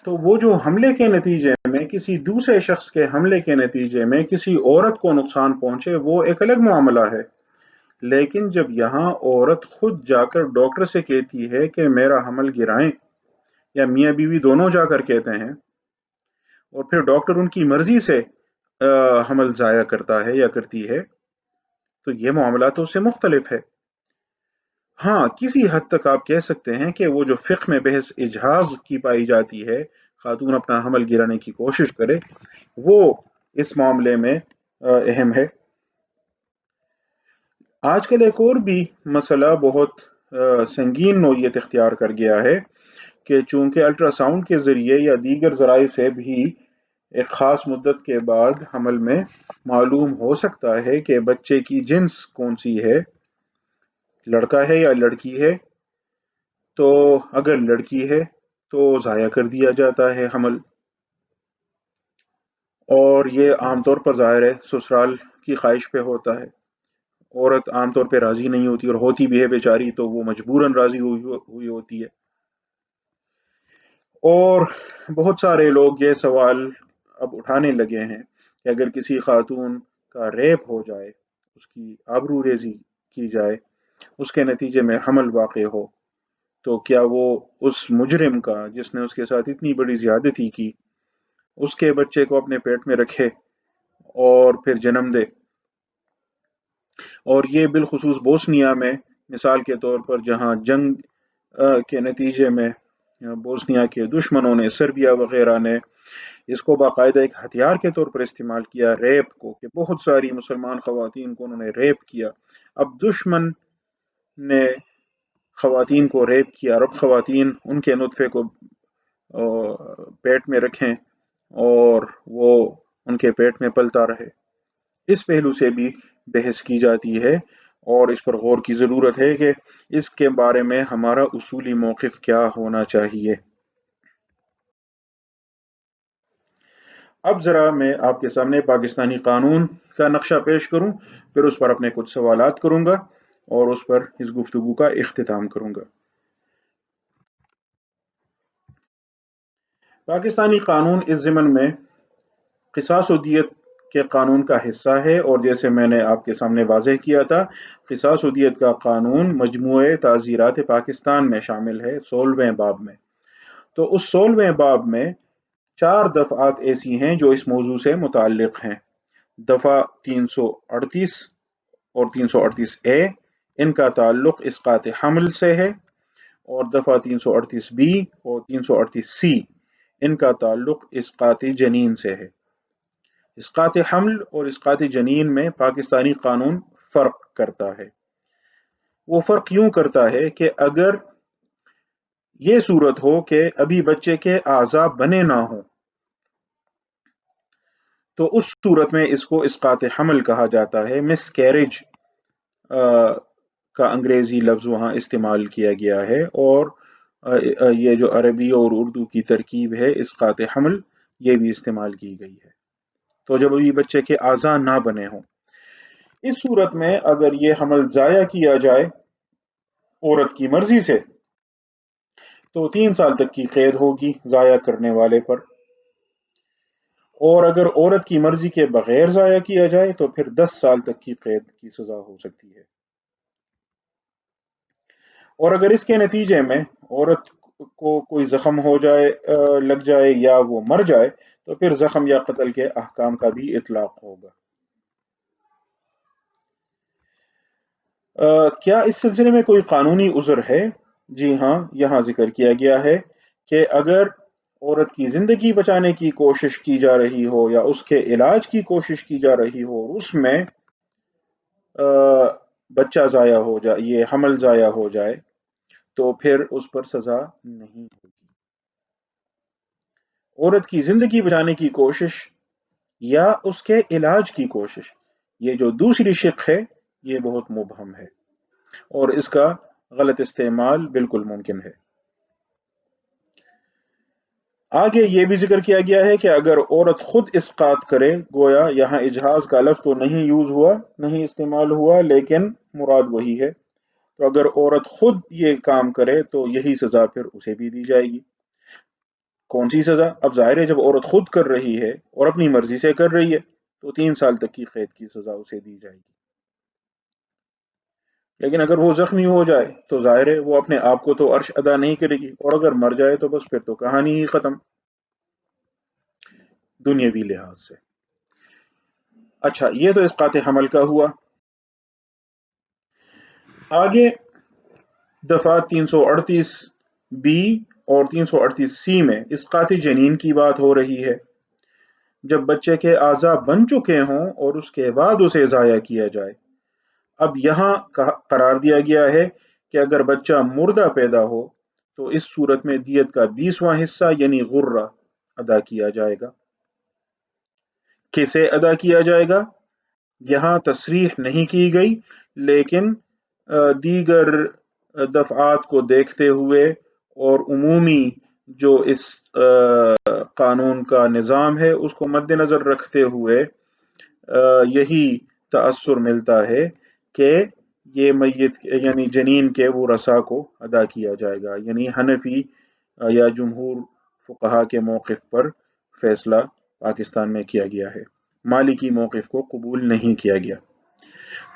تو وہ جو حملے کے نتیجے میں کسی دوسرے شخص کے حملے کے نتیجے میں کسی عورت کو نقصان پہنچے وہ ایک الگ معاملہ ہے۔ لیکن جب یہاں عورت خود جا کر ڈاکٹر سے کہتی ہے کہ میرا حمل گرائیں، یا میاں بیوی دونوں جا کر کہتے ہیں اور پھر ڈاکٹر ان کی مرضی سے حمل ضائع کرتا ہے یا کرتی ہے، تو یہ معاملہ تو اس سے مختلف ہے۔ ہاں کسی حد تک آپ کہہ سکتے ہیں کہ وہ جو فقہ میں بحث اجہاز کی پائی جاتی ہے، خاتون اپنا حمل گرانے کی کوشش کرے، وہ اس معاملے میں اہم ہے۔ آج کل ایک اور بھی مسئلہ بہت سنگین نوعیت اختیار کر گیا ہے کہ چونکہ الٹرا ساؤنڈ کے ذریعے یا دیگر ذرائع سے بھی ایک خاص مدت کے بعد حمل میں معلوم ہو سکتا ہے کہ بچے کی جنس کون سی ہے، لڑکا ہے یا لڑکی ہے، تو اگر لڑکی ہے تو ضائع کر دیا جاتا ہے حمل، اور یہ عام طور پر ظاہر ہے سسرال کی خواہش پہ ہوتا ہے۔ عورت عام طور پہ راضی نہیں ہوتی، اور ہوتی بھی ہے بیچاری تو وہ مجبوراً راضی ہوئی ہوتی ہے۔ اور بہت سارے لوگ یہ سوال اب اٹھانے لگے ہیں کہ اگر کسی خاتون کا ریپ ہو جائے، اس کی آبرو ریزی کی جائے، اس کے نتیجے میں حمل واقع ہو، تو کیا وہ اس مجرم کا جس نے اس کے ساتھ اتنی بڑی زیادتی کی، اس کے بچے کو اپنے پیٹ میں رکھے اور پھر جنم دے؟ اور یہ بالخصوص بوسنیا میں مثال کے طور پر، جہاں جنگ کے نتیجے میں بوسنیا کے دشمنوں نے، سربیا وغیرہ نے اس کو باقاعدہ ایک ہتھیار کے طور پر استعمال کیا، ریپ کو، کہ بہت ساری مسلمان خواتین کو انہوں نے ریپ کیا۔ اب دشمن نے خواتین کو ریپ کیا اور اب خواتین ان کے نطفے کو پیٹ میں رکھیں اور وہ ان کے پیٹ میں پلتا رہے۔ اس پہلو سے بھی بحث کی جاتی ہے اور اس پر غور کی ضرورت ہے کہ اس کے بارے میں ہمارا اصولی موقف کیا ہونا چاہیے۔ اب ذرا میں آپ کے سامنے پاکستانی قانون کا نقشہ پیش کروں، پھر اس پر اپنے کچھ سوالات کروں گا اور اس پر اس گفتگو کا اختتام کروں گا۔ پاکستانی قانون اس ضمن میں قصاص و دیت کے قانون کا حصہ ہے، اور جیسے میں نے آپ کے سامنے واضح کیا تھا، قصاص و دیت کا قانون مجموعہ تعزیرات پاکستان میں شامل ہے 16ویں باب میں۔ تو اس 16ویں باب میں 4 دفعات ایسی ہیں جو اس موضوع سے متعلق ہیں۔ دفعہ 338 اور 338 اے، ان کا تعلق اسقاط حمل سے ہے، اور دفعہ 338 بی اور 338 سی، ان کا تعلق اسقاط جنین سے ہے۔ اسقاط حمل اور اسقاط جنین میں پاکستانی قانون فرق کرتا ہے۔ وہ فرق یوں کرتا ہے کہ اگر یہ صورت ہو کہ ابھی بچے کے اعضاء بنے نہ ہوں، تو اس صورت میں اس کو اسقاط حمل کہا جاتا ہے۔ مس کیریج کا انگریزی لفظ وہاں استعمال کیا گیا ہے، اور یہ جو عربی اور اردو کی ترکیب ہے اسقاط حمل، یہ بھی استعمال کی گئی ہے۔ تو جب ابھی بچے کے اعضاء نہ بنے ہوں، اس صورت میں اگر یہ حمل ضائع کیا جائے عورت کی مرضی سے، تو 3 سال تک کی قید ہوگی ضائع کرنے والے پر، اور اگر عورت کی مرضی کے بغیر ضائع کیا جائے تو پھر 10 سال تک کی قید کی سزا ہو سکتی ہے۔ اور اگر اس کے نتیجے میں عورت کو کوئی زخم ہو جائے، لگ جائے، یا وہ مر جائے، تو پھر زخم یا قتل کے احکام کا بھی اطلاق ہوگا۔ کیا اس سلسلے میں کوئی قانونی عذر ہے؟ جی ہاں، یہاں ذکر کیا گیا ہے کہ اگر عورت کی زندگی بچانے کی کوشش کی جا رہی ہو یا اس کے علاج کی کوشش کی جا رہی ہو، اور اس میں بچہ ضائع ہو جائے، یہ حمل ضائع ہو جائے، تو پھر اس پر سزا نہیں ہوگی۔ عورت کی زندگی بچانے کی کوشش یا اس کے علاج کی کوشش، یہ جو دوسری شق ہے، یہ بہت مبہم ہے، اور اس کا غلط استعمال بالکل ممکن ہے۔ آگے یہ بھی ذکر کیا گیا ہے کہ اگر عورت خود اسقاط کرے، گویا یہاں اجہاز کا لفظ تو نہیں یوز ہوا، نہیں استعمال ہوا، لیکن مراد وہی ہے۔ تو اگر عورت خود یہ کام کرے تو یہی سزا پھر اسے بھی دی جائے گی۔ کون سی سزا؟ اب ظاہر ہے جب عورت خود کر رہی ہے اور اپنی مرضی سے کر رہی ہے تو 3 سال تک کی قید کی سزا اسے دی جائے گی۔ لیکن اگر وہ زخمی ہو جائے تو ظاہر ہے وہ اپنے آپ کو تو عرش ادا نہیں کرے گی، اور اگر مر جائے تو بس پھر تو کہانی ہی ختم دنیاوی لحاظ سے۔ اچھا، یہ تو اسقاط حمل کا ہوا۔ آگے دفعہ 338 بی اور 338 سی میں اسقاط جنین کی بات ہو رہی ہے۔ جب بچے کے اعضاء بن چکے ہوں اور اس کے بعد اسے ضائع کیا جائے، اب یہاں قرار دیا گیا ہے کہ اگر بچہ مردہ پیدا ہو تو اس صورت میں دیت کا 20واں حصہ یعنی غرہ ادا کیا جائے گا۔ کسے ادا کیا جائے گا؟ یہاں تصریح نہیں کی گئی، لیکن دیگر دفعات کو دیکھتے ہوئے اور عمومی جو اس قانون کا نظام ہے اس کو مد نظر رکھتے ہوئے یہی تأثر ملتا ہے کہ یہ میت یعنی جنین کے ورثاء کو ادا کیا جائے گا، یعنی حنفی یا جمہور فقہا کے موقف پر فیصلہ پاکستان میں کیا گیا ہے، مالکی موقف کو قبول نہیں کیا گیا۔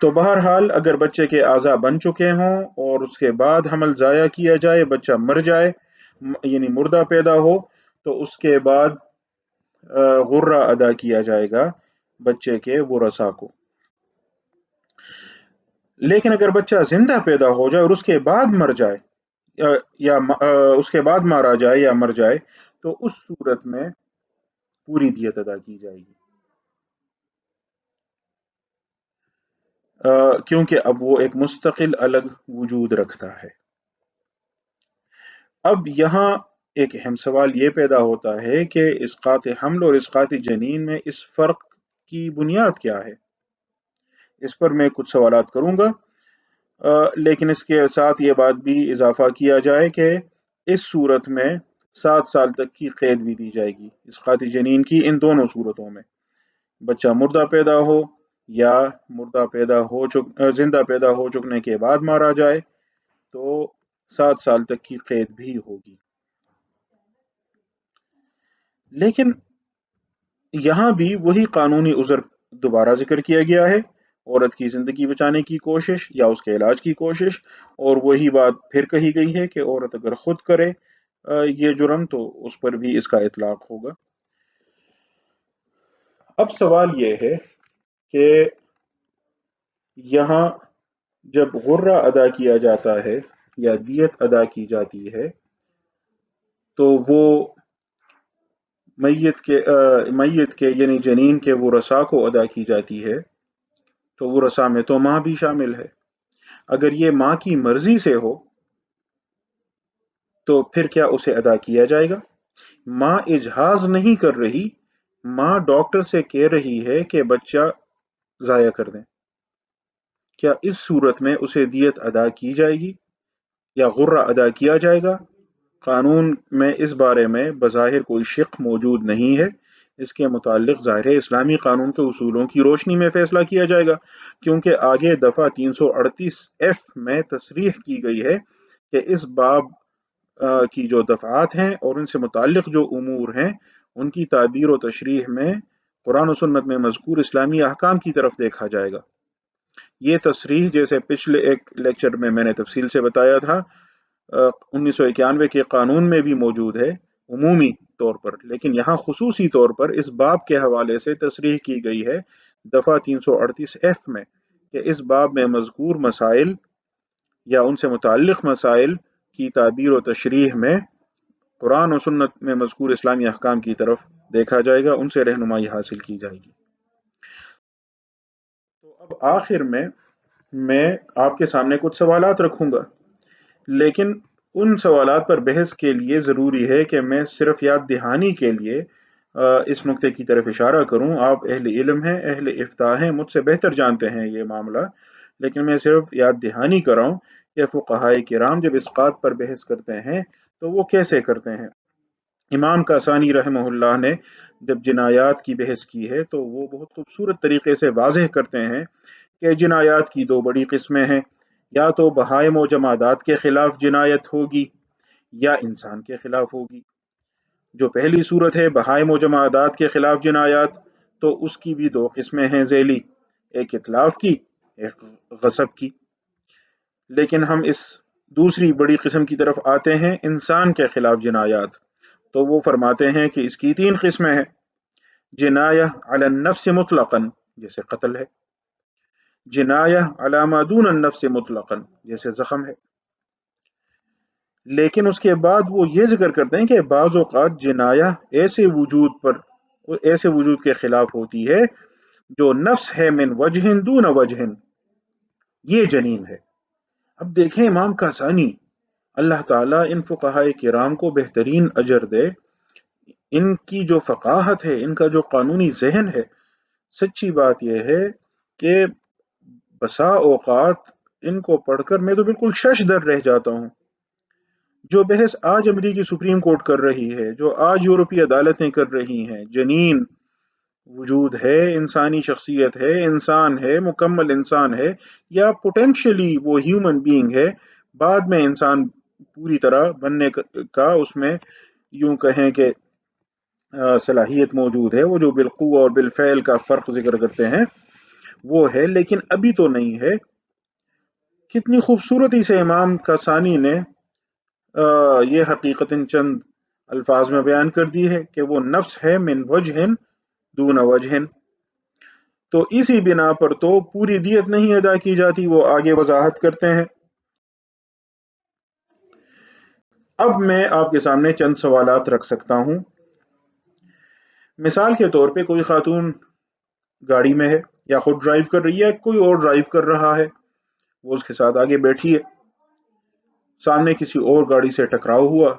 تو بہرحال اگر بچے کے اعضاء بن چکے ہوں اور اس کے بعد حمل ضائع کیا جائے، بچہ مر جائے یعنی مردہ پیدا ہو، تو اس کے بعد غرہ ادا کیا جائے گا بچے کے ورثاء کو۔ لیکن اگر بچہ زندہ پیدا ہو جائے اور اس کے بعد مر جائے یا اس کے بعد مارا جائے یا مر جائے، تو اس صورت میں پوری دیت ادا کی جائے گی، کیونکہ اب وہ ایک مستقل الگ وجود رکھتا ہے۔ اب یہاں ایک اہم سوال یہ پیدا ہوتا ہے کہ اسقاط حمل اور اسقاط جنین میں اس فرق کی بنیاد کیا ہے؟ اس پر میں کچھ سوالات کروں گا، لیکن اس کے ساتھ یہ بات بھی اضافہ کیا جائے کہ اس صورت میں 7 سال تک کی قید بھی دی جائے گی اسقاط جنین کی، ان دونوں صورتوں میں، بچہ مردہ پیدا ہو یا زندہ پیدا ہو چکنے کے بعد مارا جائے، تو 7 سال تک کی قید بھی ہوگی۔ لیکن یہاں بھی وہی قانونی عذر دوبارہ ذکر کیا گیا ہے، عورت کی زندگی بچانے کی کوشش یا اس کے علاج کی کوشش، اور وہی بات پھر کہی گئی ہے کہ عورت اگر خود کرے یہ جرم تو اس پر بھی اس کا اطلاق ہوگا۔ اب سوال یہ ہے کہ یہاں جب غرہ ادا کیا جاتا ہے یا دیت ادا کی جاتی ہے تو وہ میت کے یعنی جنین کے وہ رسا کو ادا کی جاتی ہے، تو وہ رسا میں تو ماں بھی شامل ہے۔ اگر یہ ماں کی مرضی سے ہو تو پھر کیا اسے ادا کیا جائے گا؟ ماں اجہاز نہیں کر رہی، ماں ڈاکٹر سے کہہ رہی ہے کہ بچہ ضائع کر دیں، کیا اس صورت میں اسے دیت ادا کی جائے گی یا غرہ ادا کیا جائے گا؟ قانون میں اس بارے میں بظاہر کوئی شق موجود نہیں ہے، اس کے متعلق ظاہر اسلامی قانون کے اصولوں کی روشنی میں فیصلہ کیا جائے گا، کیونکہ آگے دفعہ 338 میں تصریح کی گئی ہے کہ اس باب کی جو دفعات ہیں اور ان سے متعلق جو امور ہیں ان کی تعبیر و تشریح میں قرآن و سنت میں مذکور اسلامی احکام کی طرف دیکھا جائے گا۔ یہ تصریح جیسے پچھلے ایک لیکچر میں نے تفصیل سے بتایا تھا 1991 کے قانون میں بھی موجود ہے عمومی طور پر، لیکن یہاں خصوصی طور پر اس باب کے حوالے سے تصریح کی گئی ہے دفعہ 338 میں کہ اس باب میں مذکور مسائل یا ان سے متعلق مسائل کی تعبیر و تشریح میں قرآن و سنت میں مذکور اسلامی احکام کی طرف دیکھا جائے گا، ان سے رہنمائی حاصل کی جائے گی۔ تو اب آخر میں آپ کے سامنے کچھ سوالات رکھوں گا، لیکن ان سوالات پر بحث کے لیے ضروری ہے کہ میں صرف یاد دہانی کے لیے اس نقطے کی طرف اشارہ کروں۔ آپ اہل علم ہیں، اہل افتاء ہیں، مجھ سے بہتر جانتے ہیں یہ معاملہ، لیکن میں صرف یاد دہانی کر رہا ہوں کہ فقہائے کرام جب اسقاط پر بحث کرتے ہیں تو وہ کیسے کرتے ہیں۔ امام کاسانی رحمہ اللہ نے جب جنایات کی بحث کی ہے تو وہ بہت خوبصورت طریقے سے واضح کرتے ہیں کہ جنایات کی دو بڑی قسمیں ہیں، یا تو بہائم و جمادات کے خلاف جنایت ہوگی یا انسان کے خلاف ہوگی۔ جو پہلی صورت ہے بہائم و جمادات کے خلاف جنایات، تو اس کی بھی دو قسمیں ہیں ذیلی، ایک اتلاف کی، ایک غصب کی۔ لیکن ہم اس دوسری بڑی قسم کی طرف آتے ہیں انسان کے خلاف جنایات، تو وہ فرماتے ہیں کہ اس کی تین قسمیں ہیں۔ جنایہ علی النفس مطلقاً، جیسے قتل ہے، جنایہ علی ما دون النفس مطلقاً، جیسے زخم ہے، لیکن اس کے بعد وہ یہ ذکر کرتے ہیں کہ بعض اوقات جنایہ ایسے وجود کے خلاف ہوتی ہے جو نفس ہے من وجہ دون وجہ، یہ جنین ہے۔ اب دیکھیں امام کاسانی، اللہ تعالیٰ ان فقہائے کرام کو بہترین اجر دے، ان کی جو فقاہت ہے، ان کا جو قانونی ذہن ہے، سچی بات یہ ہے کہ بسا اوقات ان کو پڑھ کر میں تو بالکل شش در رہ جاتا ہوں۔ جو بحث آج امریکی سپریم کورٹ کر رہی ہے، جو آج یورپی عدالتیں کر رہی ہیں، جنین وجود ہے، انسانی شخصیت ہے، انسان ہے، مکمل انسان ہے، یا پوٹینشلی وہ ہیومن بینگ ہے، بعد میں انسان پوری طرح بننے کا اس میں یوں کہیں کہ صلاحیت موجود ہے، وہ جو بالقوہ اور بالفعل کا فرق ذکر کرتے ہیں وہ ہے، لیکن ابھی تو نہیں ہے۔ کتنی خوبصورتی سے امام کاسانی نے یہ حقیقت چند الفاظ میں بیان کر دی ہے کہ وہ نفس ہے من وجہ دون وجہ، تو اسی بنا پر تو پوری دیت نہیں ادا کی جاتی، وہ آگے وضاحت کرتے ہیں۔ اب میں آپ کے سامنے چند سوالات رکھ سکتا ہوں۔ مثال کے طور پہ کوئی خاتون گاڑی میں ہے یا خود ڈرائیو کر رہی ہے، کوئی اور ڈرائیو کر رہا ہے، وہ اس کے ساتھ آگے بیٹھی ہے، سامنے کسی اور گاڑی سے ٹکراؤ ہوا،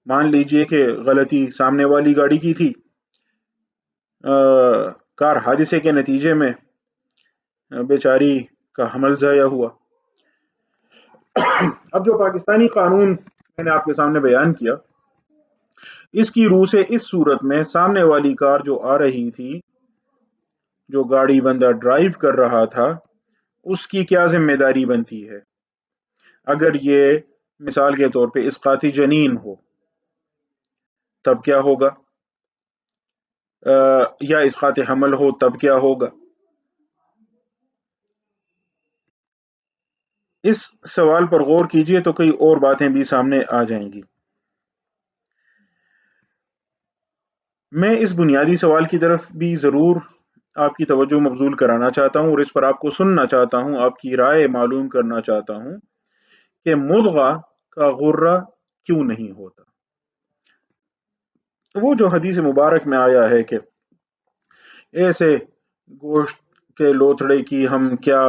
مان لیجئے کہ غلطی سامنے والی گاڑی کی تھی، کار حادثے کے نتیجے میں بیچاری کا حمل ضائع ہوا۔ اب جو پاکستانی قانون میں نے آپ کے سامنے بیان کیا، اس کی روح سے اس صورت میں سامنے والی کار جو آ رہی تھی، جو گاڑی بندہ ڈرائیو کر رہا تھا، اس کی کیا ذمہ داری بنتی ہے اگر یہ مثال کے طور پہ اسقاطی جنین ہو؟ تب کیا ہوگا؟ یا اسقاط حمل ہو تب کیا ہوگا؟ اس سوال پر غور کیجئے تو کئی اور باتیں بھی سامنے آ جائیں گی۔ میں اس بنیادی سوال کی طرف بھی ضرور آپ کی توجہ مبذول کرانا چاہتا ہوں اور اس پر آپ کو سننا چاہتا ہوں، آپ کی رائے معلوم کرنا چاہتا ہوں کہ مضغہ کا غرہ کیوں نہیں ہوتا؟ وہ جو حدیث مبارک میں آیا ہے کہ ایسے گوشت کے لوتھڑے کی ہم کیا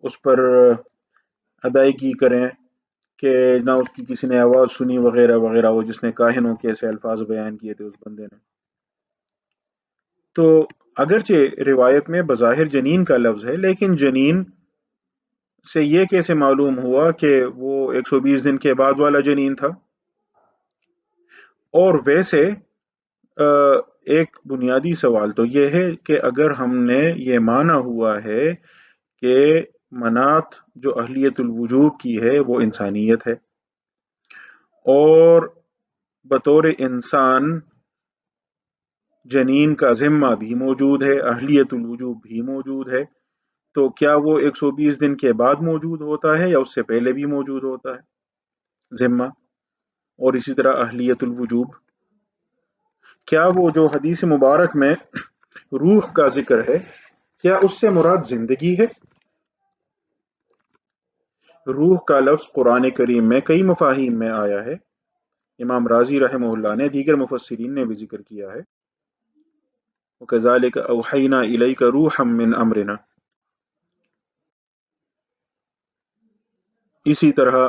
اس پر ادائیگی کریں کہ نہ اس کی کسی نے آواز سنی وغیرہ وغیرہ، وہ جس نے کاہنوں کے ایسے الفاظ بیان کیے تھے اس بندے نے۔ تو اگرچہ روایت میں بظاہر جنین کا لفظ ہے، لیکن جنین سے یہ کیسے معلوم ہوا کہ وہ 120 دن کے بعد والا جنین تھا؟ اور ویسے ایک بنیادی سوال تو یہ ہے کہ اگر ہم نے یہ مانا ہوا ہے کہ منات جو اہلیت الوجوب کی ہے وہ انسانیت ہے، اور بطور انسان جنین کا ذمہ بھی موجود ہے، اہلیت الوجوب بھی موجود ہے، تو کیا وہ 120 دن کے بعد موجود ہوتا ہے یا اس سے پہلے بھی موجود ہوتا ہے ذمہ؟ اور اسی طرح اہلیت الوجوب، کیا وہ جو حدیث مبارک میں روح کا ذکر ہے، کیا اس سے مراد زندگی ہے؟ روح کا لفظ قرآن کریم میں کئی مفاہیم میں آیا ہے، امام رازی رحمہ اللہ نے، دیگر مفسرین نے بھی ذکر کیا ہے، وَكَذَلِكَ أَوْحَيْنَا إِلَيْكَ رُوحًا مِّنْ أَمْرِنَا۔ اسی طرح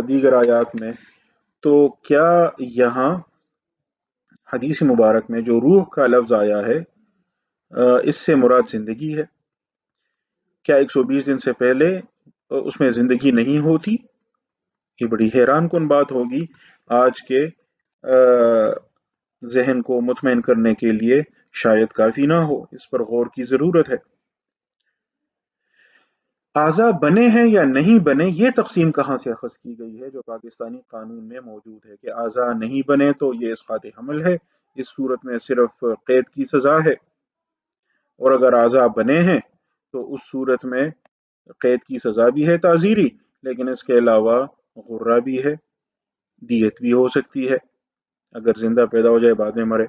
دیگر آیات میں۔ تو کیا یہاں حدیث مبارک میں جو روح کا لفظ آیا ہے اس سے مراد زندگی ہے؟ کیا 120 دن سے پہلے اس میں زندگی نہیں ہوتی؟ یہ بڑی حیران کن بات ہوگی آج کے ذہن کو مطمئن کرنے کے لیے، شاید کافی نہ ہو، اس پر غور کی ضرورت ہے۔ اعضاء بنے ہیں یا نہیں بنے، یہ تقسیم کہاں سے اخذ کی گئی ہے جو پاکستانی قانون میں موجود ہے کہ اعضاء نہیں بنے تو یہ اسقاط حمل ہے، اس صورت میں صرف قید کی سزا ہے، اور اگر اعضاء بنے ہیں تو اس صورت میں قید کی سزا بھی ہے تعزیری، لیکن اس کے علاوہ غرہ بھی ہے، دیت بھی ہو سکتی ہے اگر زندہ پیدا ہو جائے بعد میں مرے۔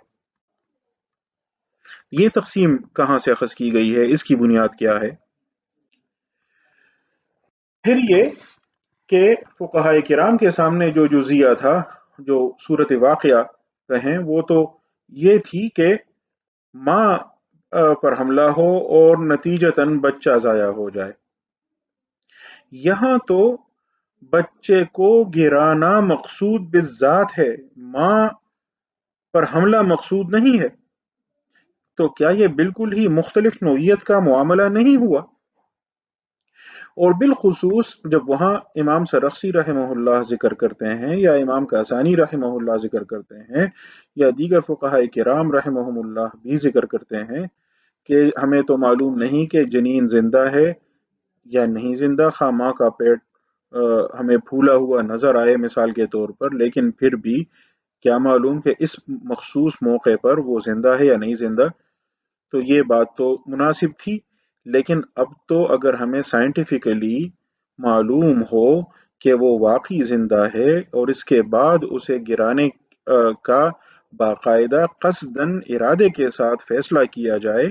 یہ تقسیم کہاں سے اخذ کی گئی ہے، اس کی بنیاد کیا ہے؟ پھر یہ کہ فقہائے کرام کے سامنے جو جزیہ تھا، جو صورت واقعہ کہیں، وہ تو یہ تھی کہ ماں پر حملہ ہو اور نتیجتاً بچہ ضائع ہو جائے۔ یہاں تو بچے کو گرانا مقصود بالذات ہے، ماں پر حملہ مقصود نہیں ہے، تو کیا یہ بالکل ہی مختلف نوعیت کا معاملہ نہیں ہوا؟ اور بالخصوص جب وہاں امام سرخسی رحمہ اللہ ذکر کرتے ہیں یا امام کاسانی رحمہ اللہ ذکر کرتے ہیں یا دیگر فقہاء کرام رحمہم اللہ بھی ذکر کرتے ہیں کہ ہمیں تو معلوم نہیں کہ جنین زندہ ہے یا نہیں زندہ، خواہ ماں کا پیٹ ہمیں پھولا ہوا نظر آئے مثال کے طور پر، لیکن پھر بھی کیا معلوم کہ اس مخصوص موقع پر وہ زندہ ہے یا نہیں زندہ؟ تو یہ بات تو مناسب تھی، لیکن اب تو اگر ہمیں سائنٹیفکلی معلوم ہو کہ وہ واقعی زندہ ہے اور اس کے بعد اسے گرانے کا باقاعدہ قصداً ارادے کے ساتھ فیصلہ کیا جائے،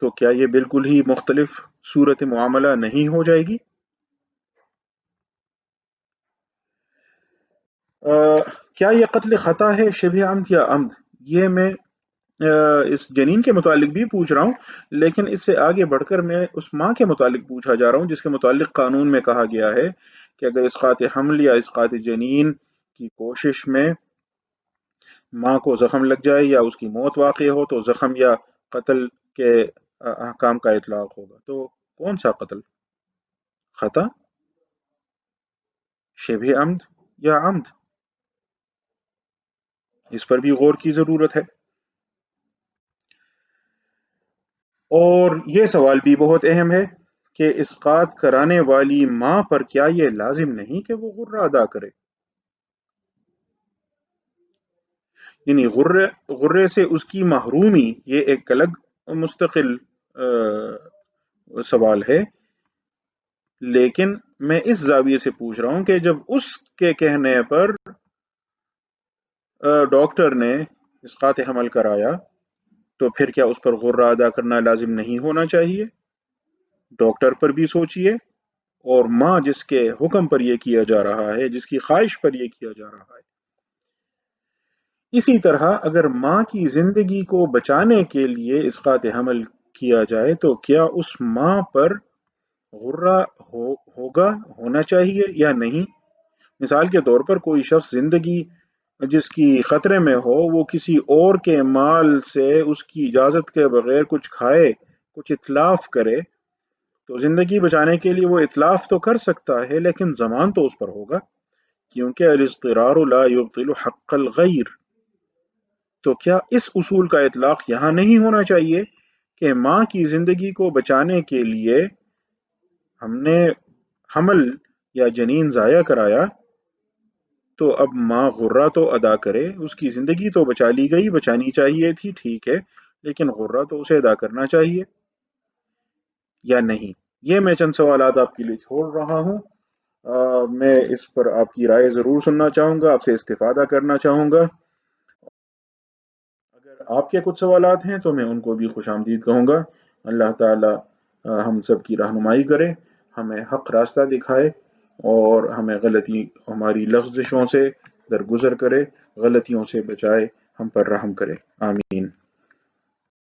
تو کیا یہ بالکل ہی مختلف صورت معاملہ نہیں ہو جائے گی؟ کیا یہ قتل خطا ہے، شبہ عمد یا عمد؟ یہ میں اس جنین کے متعلق بھی پوچھ رہا ہوں، لیکن اس سے آگے بڑھ کر میں اس ماں کے متعلق پوچھا جا رہا ہوں جس کے متعلق قانون میں کہا گیا ہے کہ اگر اسقاط حمل یا اسقاط جنین کی کوشش میں ماں کو زخم لگ جائے یا اس کی موت واقع ہو تو زخم یا قتل کے احکام کا اطلاق ہوگا۔ تو کون سا قتل؟ خطا، شبہ عمد یا عمد؟ اس پر بھی غور کی ضرورت ہے۔ اور یہ سوال بھی بہت اہم ہے کہ اسقاط کرانے والی ماں پر کیا یہ لازم نہیں کہ وہ غرہ ادا کرے؟ یعنی غرے سے اس کی محرومی یہ ایک الگ مستقل سوال ہے، لیکن میں اس زاویے سے پوچھ رہا ہوں کہ جب اس کے کہنے پر ڈاکٹر نے اسقاط حمل کرایا تو پھر کیا اس پر غرہ ادا کرنا لازم نہیں ہونا چاہیے؟ ڈاکٹر پر بھی سوچئے، اور ماں جس کے حکم پر یہ کیا جا رہا ہے، جس کی خواہش پر یہ کیا جا رہا ہے، اسی طرح اگر ماں کی زندگی کو بچانے کے لیے اسقاط حمل کیا جائے تو کیا اس ماں پر غرہ ہونا چاہیے یا نہیں؟ مثال کے طور پر کوئی شخص زندگی جس کی خطرے میں ہو وہ کسی اور کے مال سے اس کی اجازت کے بغیر کچھ کھائے، کچھ اتلاف کرے، تو زندگی بچانے کے لیے وہ اتلاف تو کر سکتا ہے لیکن ضمان تو اس پر ہوگا، کیونکہ الاضطرار لا يبطل حق الغیر۔ تو کیا اس اصول کا اطلاق یہاں نہیں ہونا چاہیے کہ ماں کی زندگی کو بچانے کے لیے ہم نے حمل یا جنین ضائع کرایا تو اب ماں غرہ تو ادا کرے، اس کی زندگی تو بچا لی گئی، بچانی چاہیے تھی، ٹھیک ہے، لیکن غرہ تو اسے ادا کرنا چاہیے یا نہیں؟ یہ میں چند سوالات آپ کے لیے چھوڑ رہا ہوں، میں اس پر آپ کی رائے ضرور سننا چاہوں گا، آپ سے استفادہ کرنا چاہوں گا۔ اگر آپ کے کچھ سوالات ہیں تو میں ان کو بھی خوش آمدید کہوں گا۔ اللہ تعالی ہم سب کی رہنمائی کرے، ہمیں حق راستہ دکھائے اور ہمیں ہماری لغزشوں سے درگزر کرے، غلطیوں سے بچائے، ہم پر رحم کرے، آمین۔